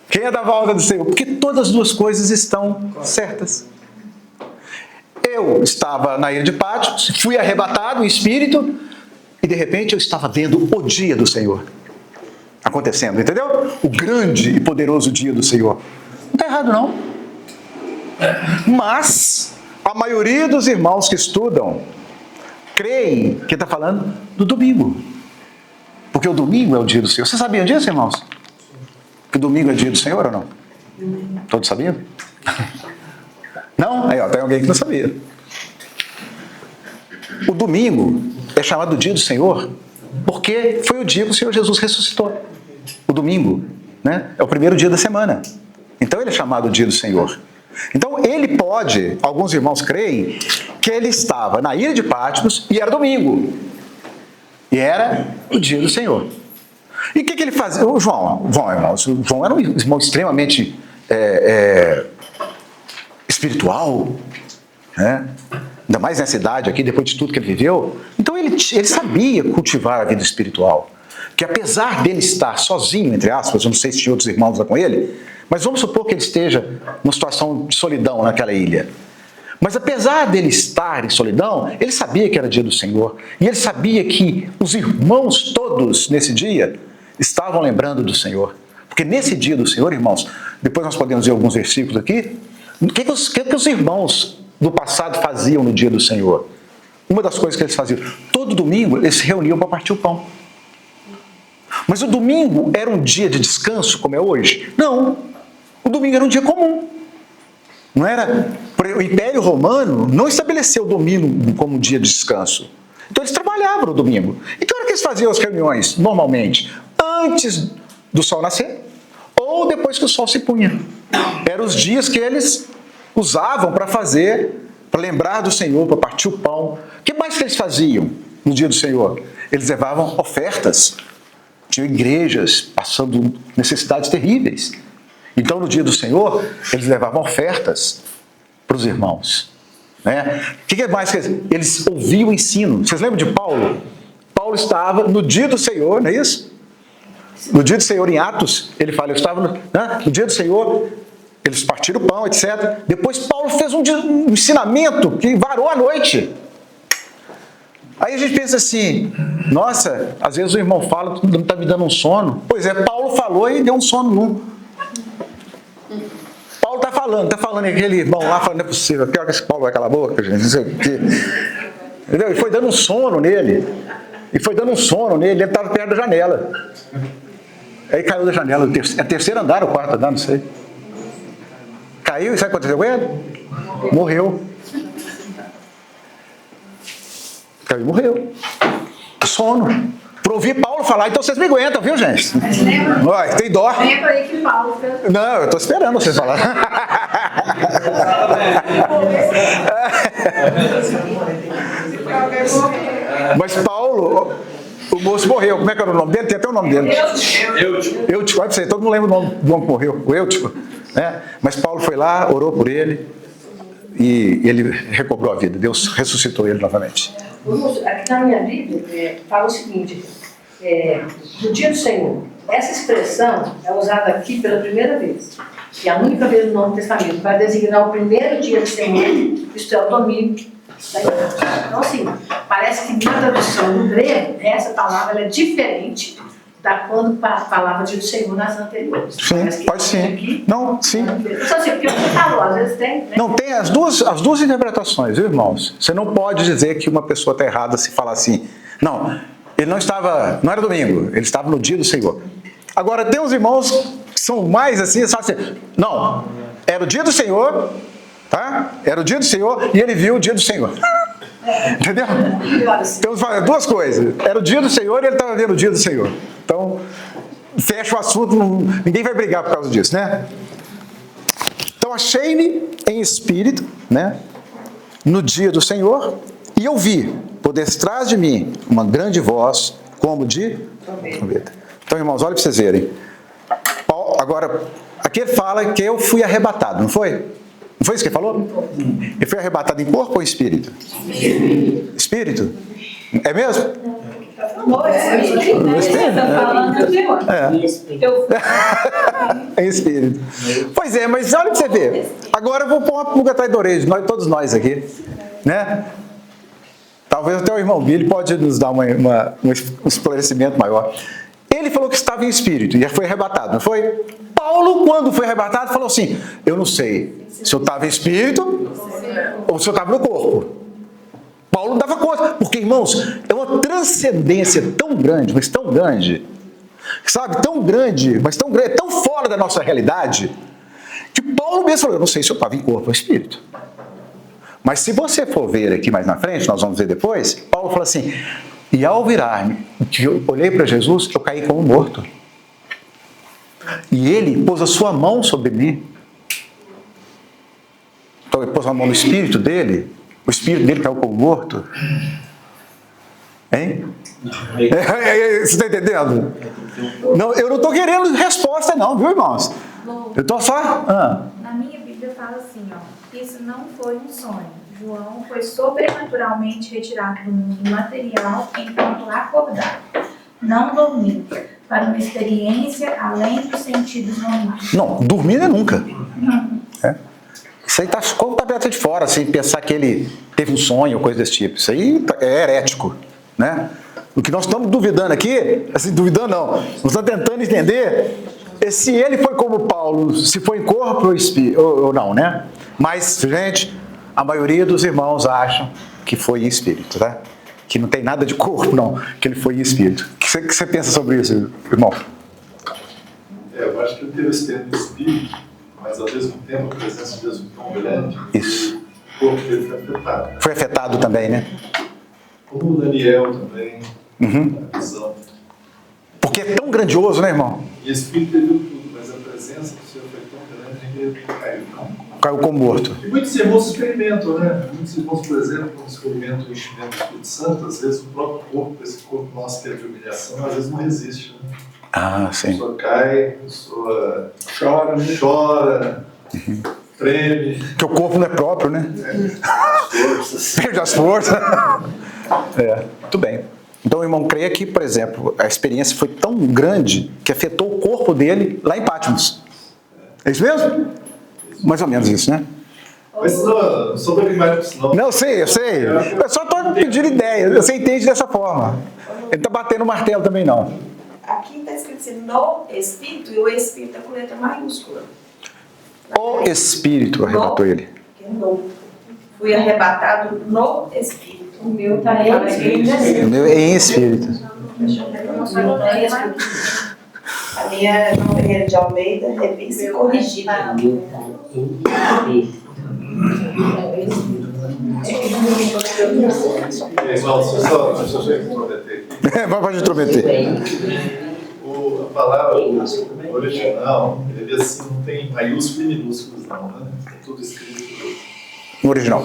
Quem é da volta do Senhor? Porque todas as duas coisas estão certas. Eu estava na ilha de Patmos, fui arrebatado em espírito, e de repente eu estava vendo o dia do Senhor acontecendo, entendeu? O grande e poderoso dia do Senhor. Não está errado, não. Mas a maioria dos irmãos que estudam creem que está falando do domingo. Porque o domingo é o dia do Senhor. Vocês sabiam disso, irmãos? Que o domingo é dia do Senhor ou não? Todos sabiam? Não? Aí, ó, tem alguém que não sabia. O domingo é chamado dia do Senhor porque foi o dia que o Senhor Jesus ressuscitou. O domingo, né? É o primeiro dia da semana. Então ele é chamado dia do Senhor. Então ele pode, alguns irmãos creem, que ele estava na ilha de Patmos e era domingo. E era o dia do Senhor. E o que ele fazia? O João, irmãos, o João era um irmão extremamente espiritual, né? Ainda mais nessa idade aqui, depois de tudo que ele viveu. Então ele sabia cultivar a vida espiritual. Que apesar dele estar sozinho, entre aspas, eu não sei se tinha outros irmãos lá com ele, mas vamos supor que ele esteja numa situação de solidão naquela ilha. Mas apesar dele estar em solidão, ele sabia que era dia do Senhor. E ele sabia que os irmãos todos, nesse dia, estavam lembrando do Senhor. Porque nesse dia do Senhor, irmãos, depois nós podemos ver alguns versículos aqui, o que os irmãos do passado faziam no dia do Senhor? Uma das coisas que eles faziam, todo domingo eles se reuniam para partir o pão. Mas o domingo era um dia de descanso, como é hoje? Não. O domingo era um dia comum. Não era? O Império Romano não estabeleceu o domingo como um dia de descanso. Então eles trabalhavam no domingo. E que hora que eles faziam as reuniões? Normalmente, antes do sol nascer ou depois que o sol se punha. Eram os dias que eles usavam para fazer, para lembrar do Senhor, para partir o pão. O que mais que eles faziam no dia do Senhor? Eles levavam ofertas. Tinham igrejas passando necessidades terríveis. Então, no dia do Senhor, eles levavam ofertas para os irmãos. Né? O que mais que eles ouviam o ensino? Vocês lembram de Paulo? Paulo estava no dia do Senhor, não é isso? No dia do Senhor, em Atos, ele fala, eu estava no dia do Senhor, eles partiram o pão, etc. Depois Paulo fez um ensinamento que varou a noite. Aí a gente pensa assim, nossa, às vezes o irmão fala, não está me dando um sono. Pois é, Paulo falou e deu um sono num. Paulo está falando, e aquele irmão lá falando, não é possível, pior que esse Paulo vai calar a boca, gente, não sei o quê. Entendeu? E foi dando um sono nele. Ele estava perto da janela. Aí caiu da janela, é terceiro andar ou quarto andar, não sei. Caiu e sabe o que aconteceu com ele? Morreu. Caiu e morreu. Sono. Para ouvir Paulo falar, então vocês me aguentam, viu, gente? Mas lembra? Olha, tem dó. Lembra aí que Paulo fez. Não, eu estou esperando vocês falarem. Mas Paulo, o moço morreu. Como é que era o nome dele? Tem até o nome dele. Eutico. Olha pra você, todo mundo lembra o nome do homem que morreu. O Eutico. Né? Mas Paulo foi lá, orou por ele e ele recobrou a vida. Deus ressuscitou ele novamente. Aqui na minha Bíblia fala o seguinte, no dia do Senhor. Essa expressão é usada aqui pela primeira vez. E a única vez no Novo Testamento, para designar o primeiro dia do Senhor, isto é o domingo. Então, assim, parece que na tradução do grego, essa palavra ela é diferente da quando falava dia do Senhor nas anteriores. Sim, pode sim. Aqui, não, sim. Só assim, porque você falou, às vezes tem... Né? Não, tem as duas interpretações, viu, irmãos? Você não pode dizer que uma pessoa está errada se falar assim. Não, ele não era domingo, ele estava no dia do Senhor. Agora, tem uns irmãos que são mais assim, sabe assim, não, era o dia do Senhor, tá? Era o dia do Senhor e ele viu o dia do Senhor. Entendeu? Temos duas coisas. Era o dia do Senhor e ele estava vendo o dia do Senhor. Então, fecha o assunto, ninguém vai brigar por causa disso, né? Então, achei-me em espírito, né? No dia do Senhor e ouvi, por detrás de mim, uma grande voz, como de trombeta. Então, irmãos, olha para vocês verem. Agora, aqui ele fala que eu fui arrebatado, não foi? Não foi isso que ele falou? Ele foi arrebatado em corpo ou em espírito? Espírito? É mesmo? Em espírito. Pois é, mas olha para você ver. Agora eu vou pôr uma pulga atrás da orelha, todos nós aqui. Né? Tá Talvez até o irmão Billy pode nos dar um esclarecimento maior. Ele falou que estava em espírito e foi arrebatado, não foi? Paulo, quando foi arrebatado, falou assim, eu não sei se eu estava em espírito ou se eu estava no corpo. Paulo não dava conta, porque, irmãos, é uma transcendência tão grande, mas tão grande, sabe, tão grande, mas tão grande, tão fora da nossa realidade, que Paulo mesmo falou, eu não sei se eu estava em corpo ou espírito. Mas se você for ver aqui mais na frente, nós vamos ver depois, Paulo fala assim, e ao virar-me, que eu olhei para Jesus, eu caí como morto. E ele pôs a sua mão sobre mim. Então ele pôs a mão no espírito dele, o espírito dele caiu como morto. Hein? Você está entendendo? Não, eu não estou querendo resposta não, viu, irmãos? Eu estou só... Na minha Bíblia fala assim, ó, isso não foi um sonho. João foi sobrenaturalmente retirado do mundo material enquanto acordado. Não dormiu, para uma experiência além dos sentidos normais. Não, dormir é nunca. É. Isso aí está completamente de fora, sem pensar que ele teve um sonho ou coisa desse tipo. Isso aí é herético, né? O que nós estamos duvidando aqui, assim, duvidando não, nós estamos tentando entender se ele foi como Paulo, se foi em corpo ou espírito, ou não, né? Mas, gente, a maioria dos irmãos acham que foi em espírito, tá? Que não tem nada de corpo, não, que ele foi em espírito. O que você pensa sobre isso, irmão? Eu acho que ele teve esse tempo de espírito, mas ao mesmo tempo a presença de Deus tão grande, Isso. o corpo dele foi afetado. Foi afetado também, né? Como o Daniel também, a visão. Porque é tão grandioso, né, irmão? E o espírito ele viu tudo, mas a presença do Senhor foi tão grande que ele caiu. Caiu como morto. E muitos irmãos experimentam, né? Muitos irmãos, por exemplo, quando experimentam o enchimento do Espírito Santo, às vezes o próprio corpo, esse corpo nosso que é de humilhação, às vezes não resiste, né? Ah, A sim. pessoa cai, a pessoa chora, treme, Porque o corpo não é próprio, né? forças. Perde as forças. É, muito bem. Então o irmão creia que, por exemplo, a experiência foi tão grande que afetou o corpo dele lá em Patmos. É isso mesmo? Mais ou menos isso, né? Mas não sou bem mais não. Não, eu sei. Eu só estou pedindo ideia. Você entende dessa forma. Ele não está batendo o martelo também, não. Aqui está escrito assim, no Espírito, e o Espírito é com letra maiúscula. O Espírito arrebatou ele. Que é no. Fui arrebatado no Espírito. O meu está em espírito. O meu é em Espírito. Deixa eu ver como foi no Espírito. A minha João Ferreira de Almeida, revista e corrigida. Irmão, deixa eu intrometer aqui. Pode intrometer. A palavra original, ele diz assim, não tem maiúsculos e minúsculos não, né? É tudo escrito No original.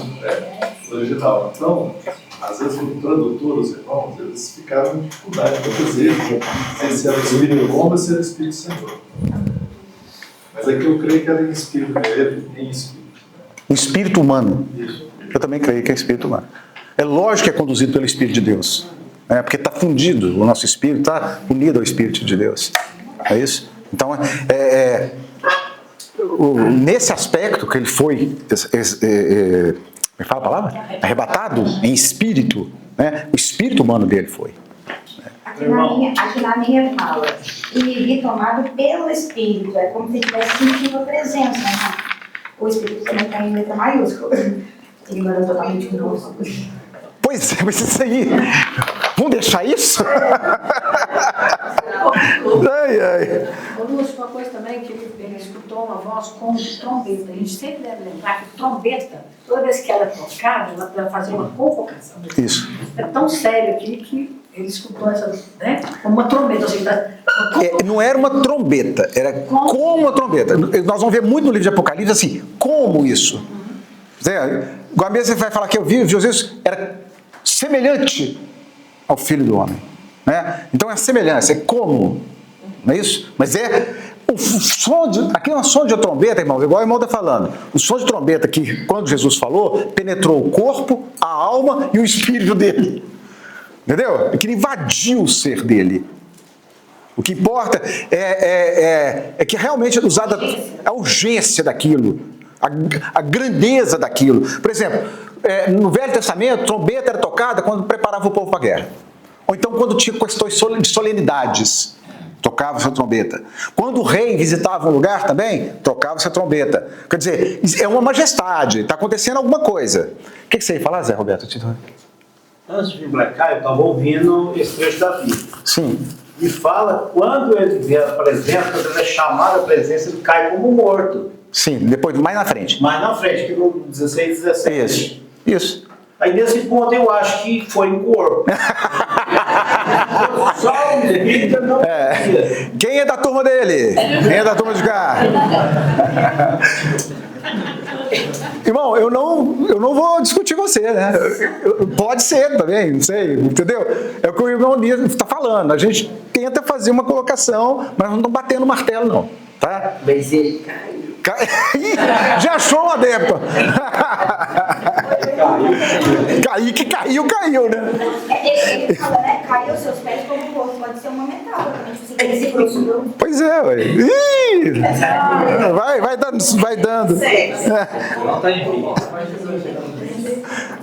no original. Então, às vezes o tradutor, os irmãos, eles ficaram com dificuldade para dizer se era o Espírito bom ou se era o Espírito Senhor. Mas aqui eu creio que era em Espírito, ele em Espírito. O Espírito humano. Isso. Eu também creio que é Espírito humano. É lógico que é conduzido pelo Espírito de Deus. Porque está fundido, o nosso Espírito está unido ao Espírito de Deus. É isso? Então, nesse aspecto que ele foi, me fala a palavra? Arrebatado em espírito, né? O espírito humano dele foi. Aqui na minha fala, e me vi tomado pelo Espírito, é como se tivesse sentido a presença, né? O Espírito também está em letra maiúscula. Ele manda totalmente um novo. Pois é, mas isso aí, vamos deixar isso? Ai. Ô Lúcio, uma coisa também que ele escutou uma voz como de trombeta. A gente sempre deve lembrar que trombeta, toda vez que ela é tocada, ela fazia uma convocação. Isso. É tão sério aqui que ele escutou essa, né? Como uma trombeta. Assim, Não era uma trombeta, era como uma trombeta. Nós vamos ver muito no livro de Apocalipse assim, como isso? Igual mesmo você vai falar que eu vi, Jesus era semelhante ao Filho do Homem. Né? Então é a semelhança, é como, não é isso? Mas é o som aqui é um som de trombeta, irmão, igual o irmão está falando. O som de trombeta que, quando Jesus falou, penetrou o corpo, a alma e o espírito dele. Entendeu? É que ele invadiu o ser dele. O que importa é que realmente é usada a urgência daquilo, a grandeza daquilo. Por exemplo, no Velho Testamento, trombeta era tocada quando preparava o povo para a guerra. Ou então quando tinha questões de solenidades, tocava-se a trombeta. Quando o rei visitava um lugar também, tocava-se a trombeta. Quer dizer, é uma majestade, está acontecendo alguma coisa. O que você ia falar, Zé Roberto? Antes de vir para cá, eu estava ouvindo esse trecho da Bíblia. Sim. E fala, quando ele vier a presença, quando ele é chamado à presença, ele cai como morto. Sim, depois, mais na frente. Mais na frente, que no 16, 17. Isso. Aí nesse ponto eu acho que foi em corpo. Só o espírito não podia. Quem é da turma dele? Quem é da turma de cá? Irmão, eu não vou discutir você, né? Pode ser também, não sei, entendeu? É o que o irmão está falando. A gente tenta fazer uma colocação, mas não estamos batendo martelo, não. Tá? Mas ele caiu. Já achou um adepto. Caiu, né? Ele fala, né? Caiu os seus pés como o rosto. Pode ser uma metáfora. Ele se prostrou. Pois é, ué. Ih! Vai dando.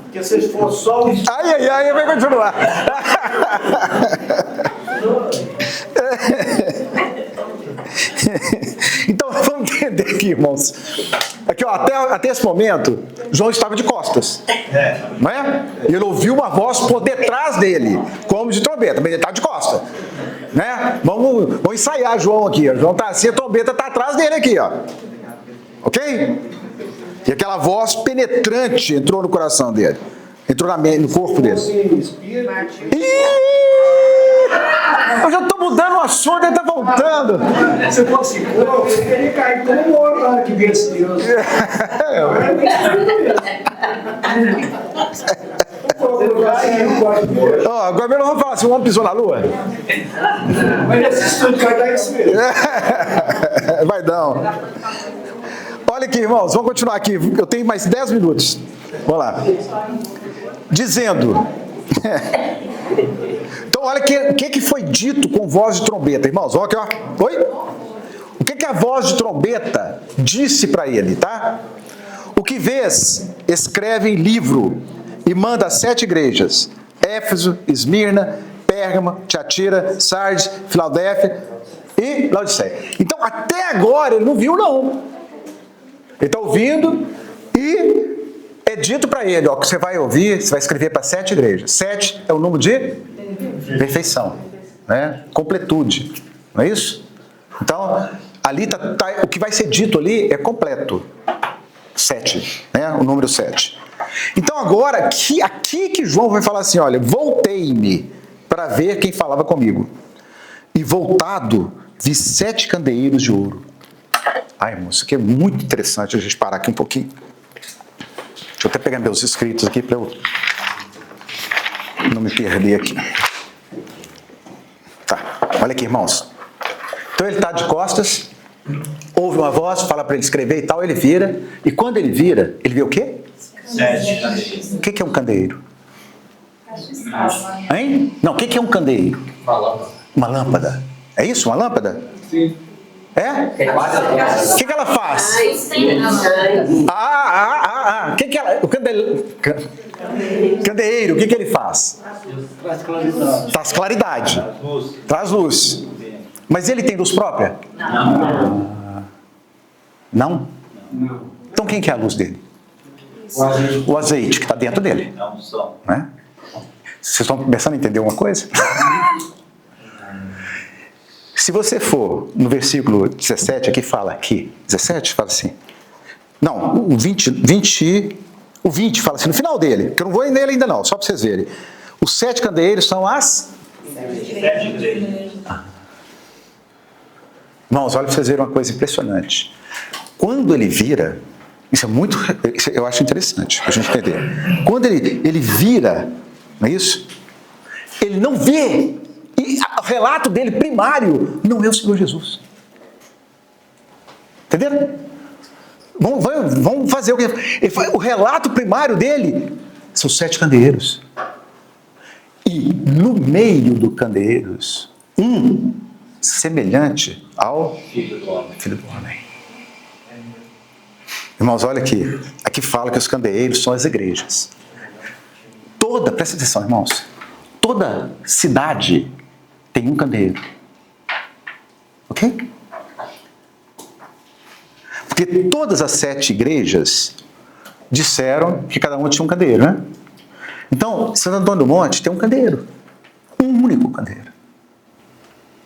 Porque se for só o espírito. Ai, vai continuar. Então vamos entender aqui, irmãos. Aqui, ó, até esse momento, João estava de costas. Não é? E ele ouviu uma voz por detrás dele, como de trombeta, mas ele estava de costas. Né? Vamos ensaiar João aqui. Ó. João está assim, a trombeta está atrás dele aqui, ó. Ok? E aquela voz penetrante entrou no coração dele. Entrou no corpo dele. Eu já estou mudando o assunto, ele está voltando. Se fosse corpo, ele teria caído como morto na hora que vê esse Deus. Agora mesmo vamos falar assim, o homem pisou na lua? Mas esse estúdio vai dar isso mesmo. Vai não. Olha aqui, irmãos, vamos continuar aqui. Eu tenho mais 10 minutos. Vamos lá. Dizendo. Então, olha o que foi dito com voz de trombeta, irmãos. Olha aqui, ó. Oi? O que a voz de trombeta disse para ele, tá? O que vês, escreve em livro e manda a 7 igrejas: Éfeso, Esmirna, Pérgamo, Tiatira, Sardes, Filadélfia e Laodiceia. Então, até agora, ele não viu, não. Ele está ouvindo e é dito para ele, ó, que você vai ouvir, você vai escrever para 7 igrejas. 7 é o número de perfeição, né? Completude, não é isso? Então, ali o que vai ser dito ali é completo. 7, né? O número 7. Então agora, aqui que João vai falar assim, olha, voltei-me para ver quem falava comigo. E voltado, vi 7 candeeiros de ouro. Ai, irmão, isso aqui é muito interessante a gente parar aqui um pouquinho. Deixa eu até pegar meus escritos aqui para eu não me perder aqui. Tá, olha aqui, irmãos. Então ele está de costas, ouve uma voz, fala para ele escrever e tal, ele vira. E quando ele vira, ele vê o quê? 7 candeeiros. O que é um candeeiro? Hein? Não, o que é um candeeiro? Uma lâmpada. Uma lâmpada. É isso? Uma lâmpada? Sim. É? O que ela faz? O que ela... O candeeiro, o que ele faz? Traz claridade. Traz claridade. Traz luz. Mas ele tem luz própria? Não? Não. Então quem que é a luz dele? O azeite que está dentro dele. É um som. Né? Vocês estão começando a entender uma coisa? Se você for no versículo 17, aqui fala aqui, 17 fala assim, não, o 20 fala assim, no final dele, que eu não vou nele ainda não, só para vocês verem. Os 7 candeeiros são as... 7 igrejas. Irmãos, olha para vocês verem uma coisa impressionante. Quando ele vira, isso eu acho interessante para a gente entender. Quando ele vira, não é isso? Ele não vê. E o relato dele primário não é o Senhor Jesus. Entenderam? Vamos fazer o que... O relato primário dele são 7 candeeiros. E no meio dos candeeiros, semelhante ao Filho do Homem. Irmãos, olha aqui. Aqui fala que os candeeiros são as igrejas. Presta atenção, irmãos. Toda cidade tem um candeeiro. Ok? Porque todas as 7 igrejas disseram que cada uma tinha um candeeiro, né? Então, Santo Antônio do Monte tem um candeeiro. Um único candeeiro.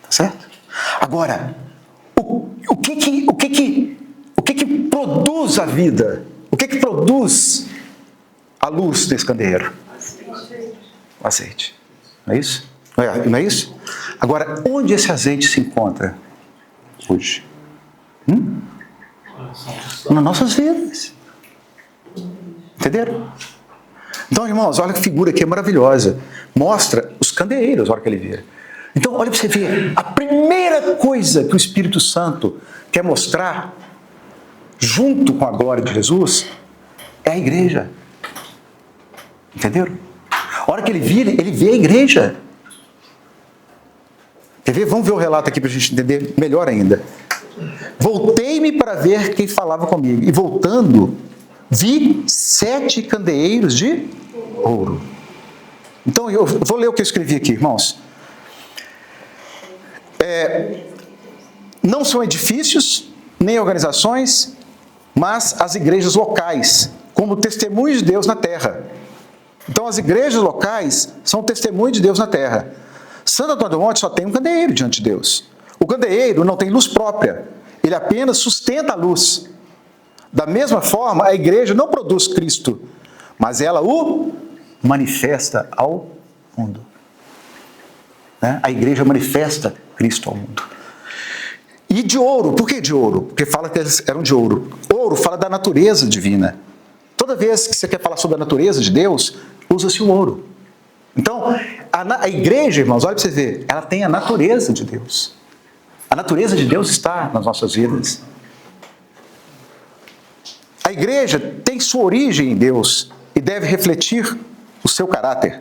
Tá certo? Agora, o que produz a vida? O que produz a luz desse candeeiro? O azeite. Não é isso? Não é isso? Agora, onde esse azeite se encontra hoje? Nas nossas vidas. Entenderam? Então, irmãos, olha que figura aqui, é maravilhosa. Mostra os candeeiros, olha que ele vira. Então, olha para você ver. A primeira coisa que o Espírito Santo quer mostrar, junto com a glória de Jesus, é a igreja. Entenderam? A hora que ele vira, ele vê a igreja. Quer ver? Vamos ver o relato aqui para a gente entender melhor ainda. Voltei-me para ver quem falava comigo. E voltando, vi 7 candeeiros de ouro. Então, eu vou ler o que eu escrevi aqui, irmãos. Não são edifícios, nem organizações, mas as igrejas locais, como testemunhos de Deus na terra. Então, as igrejas locais são testemunhos de Deus na terra. Santo Antônio do Monte só tem um candeeiro diante de Deus. O candeeiro não tem luz própria, ele apenas sustenta a luz. Da mesma forma, a igreja não produz Cristo, mas ela o manifesta ao mundo. Né? A igreja manifesta Cristo ao mundo. E de ouro, por que de ouro? Porque fala que eles eram de ouro. Ouro fala da natureza divina. Toda vez que você quer falar sobre a natureza de Deus, usa-se o ouro. Então, a igreja, irmãos, olha para você ver, ela tem a natureza de Deus. A natureza de Deus está nas nossas vidas. A igreja tem sua origem em Deus e deve refletir o seu caráter.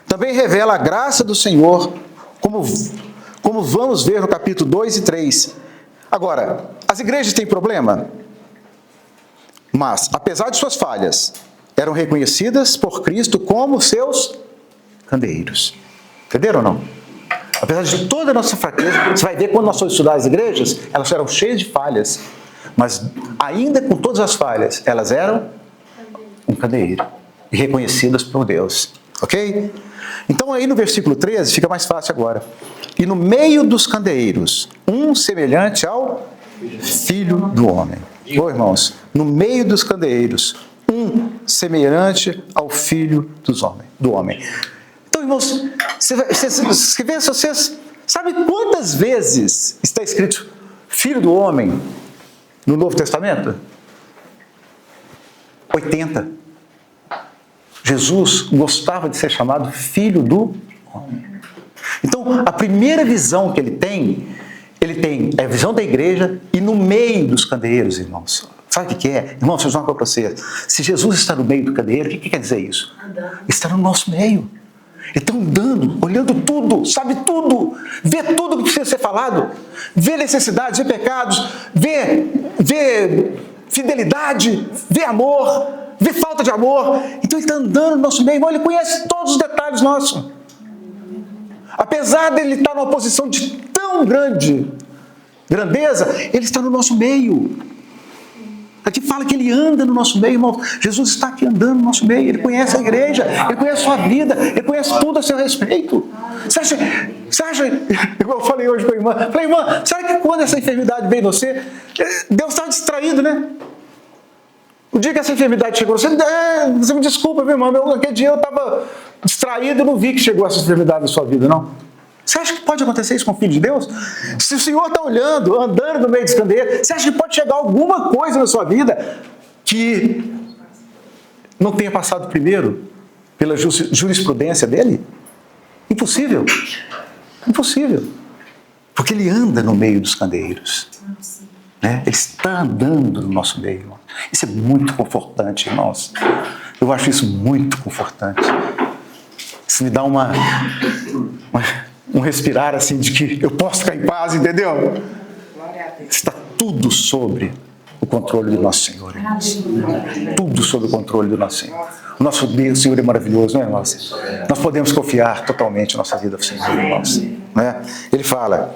Também revela a graça do Senhor, como vamos ver no capítulo 2 e 3. Agora, as igrejas têm problema? Mas, apesar de suas falhas, eram reconhecidas por Cristo como seus candeeiros. Entenderam ou não? Apesar de toda a nossa fraqueza, você vai ver quando nós vamos estudar as igrejas, elas eram cheias de falhas. Mas, ainda com todas as falhas, elas eram um candeeiro. E reconhecidas por Deus. Ok? Então, aí no versículo 13, fica mais fácil agora. E no meio dos candeeiros, um semelhante ao Filho do Homem. Ô, irmãos, no meio dos candeeiros, um semelhante ao Filho do Homem. Então, irmãos, vocês sabem quantas vezes está escrito Filho do Homem no Novo Testamento? 80. Jesus gostava de ser chamado Filho do Homem. Então, a primeira visão que ele tem a visão da igreja e no meio dos candeeiros, irmãos. Sabe o que é? Irmãos, deixa eu dizer uma coisa para vocês. Se Jesus está no meio do candeeiro, o que quer dizer isso? Ele está no nosso meio. Ele está andando, olhando tudo, sabe tudo, vê tudo que precisa ser falado, vê necessidades, vê pecados, vê fidelidade, vê amor, vê falta de amor. Então ele está andando no nosso meio, irmão, ele conhece todos os detalhes nossos. Apesar dele estar numa posição de tão grandeza, ele está no nosso meio. Aqui fala que ele anda no nosso meio, irmão. Jesus está aqui andando no nosso meio. Ele conhece a igreja, ele conhece a sua vida, ele conhece tudo a seu respeito. Você acha, eu falei hoje com a irmã, irmã, será que quando essa enfermidade veio em você, Deus estava distraído, né? O dia que essa enfermidade chegou, você me desculpa, meu irmão, aquele dia eu estava distraído e não vi que chegou essa enfermidade na sua vida, não. Você acha que pode acontecer isso com o Filho de Deus? Se o Senhor está olhando, andando no meio dos candeeiros, você acha que pode chegar alguma coisa na sua vida que não tenha passado primeiro pela jurisprudência dele? Impossível. Impossível. Porque ele anda no meio dos candeeiros. Né? Ele está andando no nosso meio, irmão. Isso é muito confortante, irmãos. Eu acho isso muito confortante. Isso me dá um respirar assim de que eu posso ficar em paz, entendeu? Está tudo sobre o controle do nosso Senhor, irmãos. Tudo sob o controle do nosso Senhor. O nosso Deus, Senhor, é maravilhoso, não é, irmãos? Nós podemos confiar totalmente a nossa vida ao Senhor, irmãos. Né? Ele fala: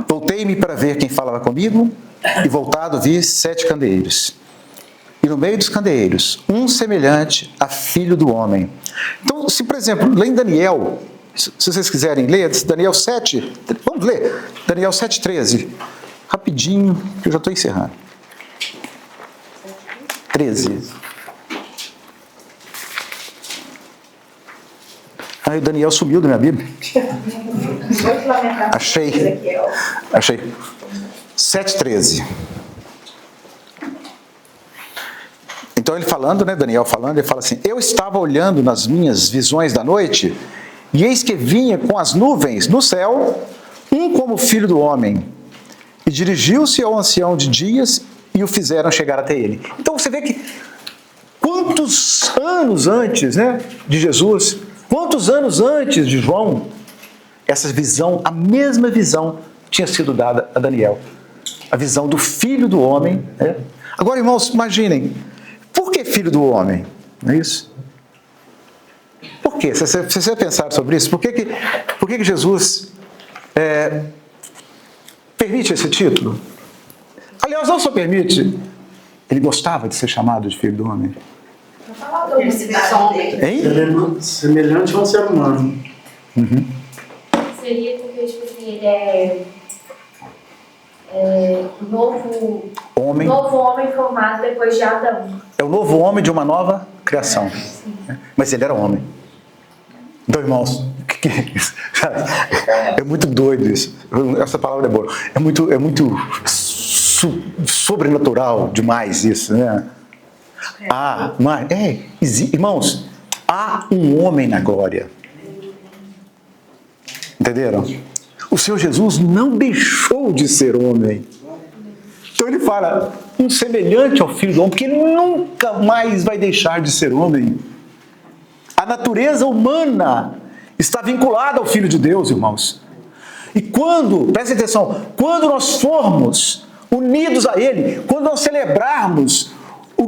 voltei-me para ver quem falava comigo, e voltado vi 7 candeeiros. E no meio dos candeeiros, um semelhante a filho do homem. Então, se por exemplo, lê em Daniel, se vocês quiserem ler, Daniel 7, vamos ler, Daniel 7,13, rapidinho, que eu já estou encerrando. 13. Aí o Daniel sumiu da minha Bíblia. Achei. 7,13. Então ele falando, né, Daniel falando, ele fala assim: eu estava olhando nas minhas visões da noite, e eis que vinha com as nuvens no céu, um como filho do homem, e dirigiu-se ao ancião de dias, e o fizeram chegar até ele. Então você vê que quantos anos antes, né, de Jesus, quantos anos antes de João, essa visão, a mesma visão, tinha sido dada a Daniel. A visão do filho do homem. Né? Agora, irmãos, imaginem, por que filho do homem? Não é isso? Por quê? Vocês já pensaram sobre isso? Por que Jesus permite esse título? Aliás, não só permite, ele gostava de ser chamado de filho do homem. Hein? Semelhante ao ser humano. Uhum. Seria porque, tipo assim, ele é novo homem formado depois de Adão. É o novo homem de uma nova criação. Mas ele era homem. Então, irmãos, o que é isso? É muito doido isso. Essa palavra é boa. É muito sobrenatural demais isso, né? Irmãos, há um homem na glória. Entenderam? O Senhor Jesus não deixou de ser homem. Então ele fala, um semelhante ao Filho do Homem, porque ele nunca mais vai deixar de ser homem. A natureza humana está vinculada ao Filho de Deus, irmãos. E prestem atenção, quando nós formos unidos a Ele, quando nós celebrarmos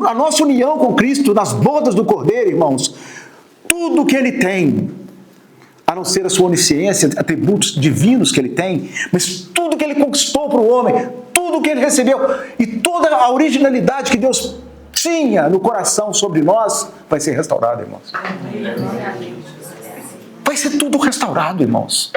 a nossa união com Cristo nas bodas do Cordeiro, irmãos, tudo que Ele tem, a não ser a sua onisciência, atributos divinos que Ele tem, mas tudo que Ele conquistou para o homem, tudo que Ele recebeu e toda a originalidade que Deus tinha no coração sobre nós, vai ser restaurado, irmãos. Vai ser tudo restaurado, irmãos.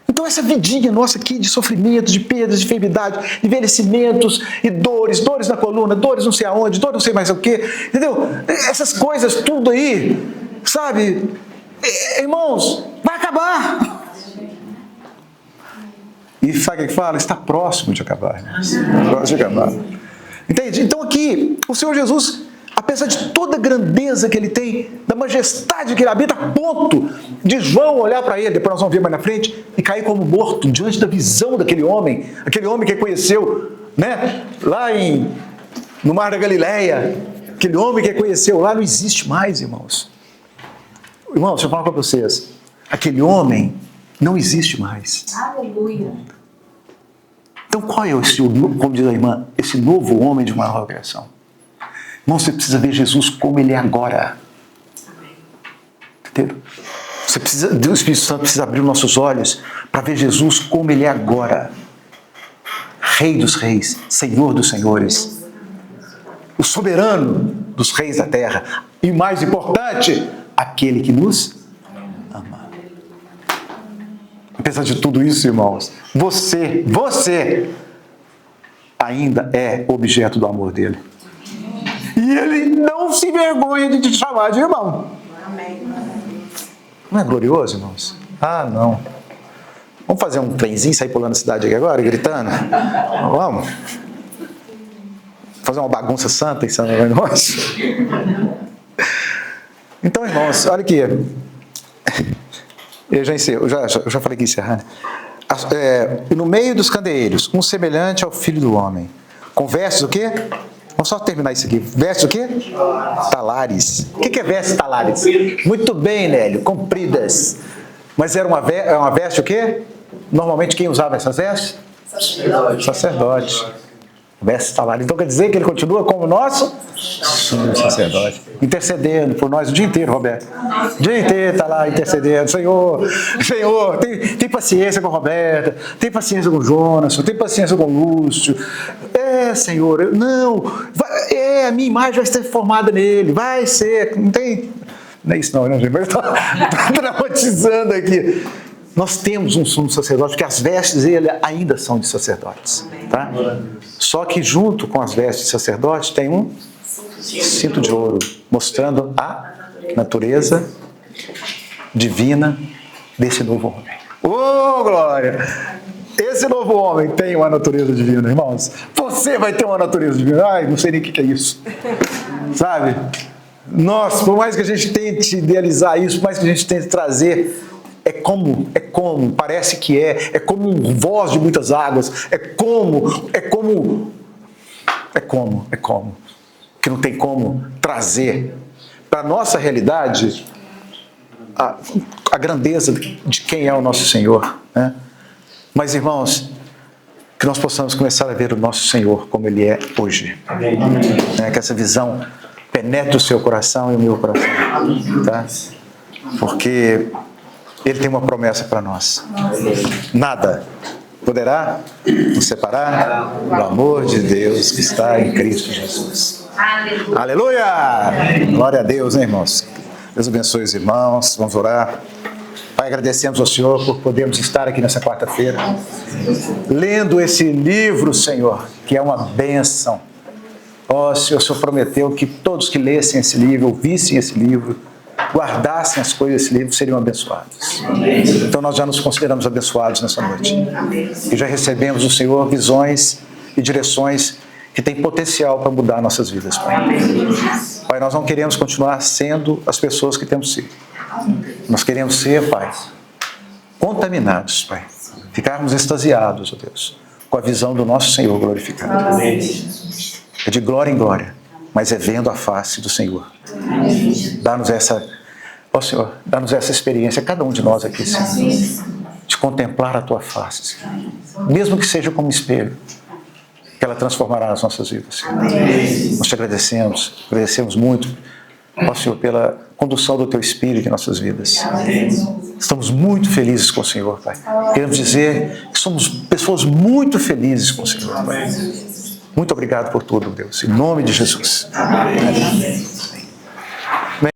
Então essa vidinha nossa aqui de sofrimento, de perdas, de enfermidade, de envelhecimentos e dores na coluna, dores não sei aonde, dores não sei mais o que, entendeu? Essas coisas tudo aí, sabe? Irmãos, vai acabar. E sabe o que fala? Está próximo de acabar, irmãos. Próximo de acabar. Entende? Então aqui, o Senhor Jesus, apesar de toda a grandeza que Ele tem, da majestade que Ele habita, a ponto de João olhar para Ele, depois nós vamos ver mais na frente, e cair como morto diante da visão daquele homem, aquele homem que conheceu, né, lá no Mar da Galileia, aquele homem que conheceu lá não existe mais, irmãos. Irmãos, deixa eu falar para vocês, aquele homem não existe mais. Aleluia. Então qual é como diz a irmã, esse novo homem de uma nova criação? Irmão, você precisa ver Jesus como Ele é agora. Entendeu? O Espírito Santo precisa abrir os nossos olhos para ver Jesus como Ele é agora. Rei dos reis, Senhor dos senhores. O soberano dos reis da terra. E mais importante, aquele que nos ama. Apesar de tudo isso, irmãos, você ainda é objeto do amor dele. E ele não se envergonha de te chamar de irmão. Não é glorioso, irmãos? Ah, não. Vamos fazer um trenzinho, sair pulando a cidade aqui agora, gritando? Vamos? Fazer uma bagunça santa em São Negócio? Então, irmãos, olha aqui. Eu já encerro, eu já falei que encerrar. No meio dos candeeiros, um semelhante ao Filho do Homem. Com vestes o quê? Vamos só terminar isso aqui. Vestes o quê? Talares. O que é vestes talares? Muito bem, Nélio, compridas. Mas era uma veste o quê? Normalmente quem usava essas vestes? Sacerdote. Mestre está lá. Então quer dizer que ele continua como nosso sumo sacerdote, intercedendo por nós o dia inteiro, Roberto. O dia inteiro está lá intercedendo. Senhor, tem paciência com a Roberta, tem paciência com o Jonas, tem paciência com o Lúcio. Senhor, a minha imagem vai ser formada nele, vai ser, não tem. Não é isso não, gente? Estou dramatizando aqui. Nós temos um sumo sacerdote, porque as vestes dele ainda são de sacerdotes. Tá? Só que junto com as vestes de sacerdote tem um cinto de ouro, mostrando a natureza divina desse novo homem. Ô, glória! Esse novo homem tem uma natureza divina, irmãos. Você vai ter uma natureza divina. Ai, não sei nem o que é isso. Sabe? Nós, por mais que a gente tente idealizar isso, por mais que a gente tente trazer, é como, parece que é como um voz de muitas águas, é como, que não tem como trazer para a nossa realidade a grandeza de quem é o nosso Senhor, né? Mas, irmãos, que nós possamos começar a ver o nosso Senhor como Ele é hoje. Né? Que essa visão penetre o seu coração e o meu coração. Tá? Porque Ele tem uma promessa para nós. Nada poderá nos separar do amor de Deus que está em Cristo Jesus. Aleluia! Glória a Deus, hein, irmãos? Deus abençoe os irmãos. Vamos orar. Pai, agradecemos ao Senhor por podermos estar aqui nessa quarta-feira, lendo esse livro, Senhor, que é uma bênção. Ó, Senhor, o Senhor prometeu que todos que lessem esse livro, ouvissem esse livro, guardassem as coisas desse livro, seriam abençoados. Então nós já nos consideramos abençoados nessa noite. E já recebemos do Senhor visões e direções que têm potencial para mudar nossas vidas, Pai. Pai, nós não queremos continuar sendo as pessoas que temos sido. Nós queremos ser, Pai, contaminados, Pai. Ficarmos extasiados, ó Deus, com a visão do nosso Senhor glorificado. É de glória em glória, mas é vendo a face do Senhor. Dá-nos essa, ó Senhor, dá-nos essa experiência, cada um de nós aqui, Senhor, de contemplar a Tua face, Senhor. Mesmo que seja como um espelho, que ela transformará as nossas vidas, Senhor. Nós te agradecemos muito, ó Senhor, pela condução do Teu Espírito em nossas vidas. Estamos muito felizes com o Senhor, Pai. Queremos dizer que somos pessoas muito felizes com o Senhor, Pai. Muito obrigado por tudo, Deus. Em nome de Jesus. Amém.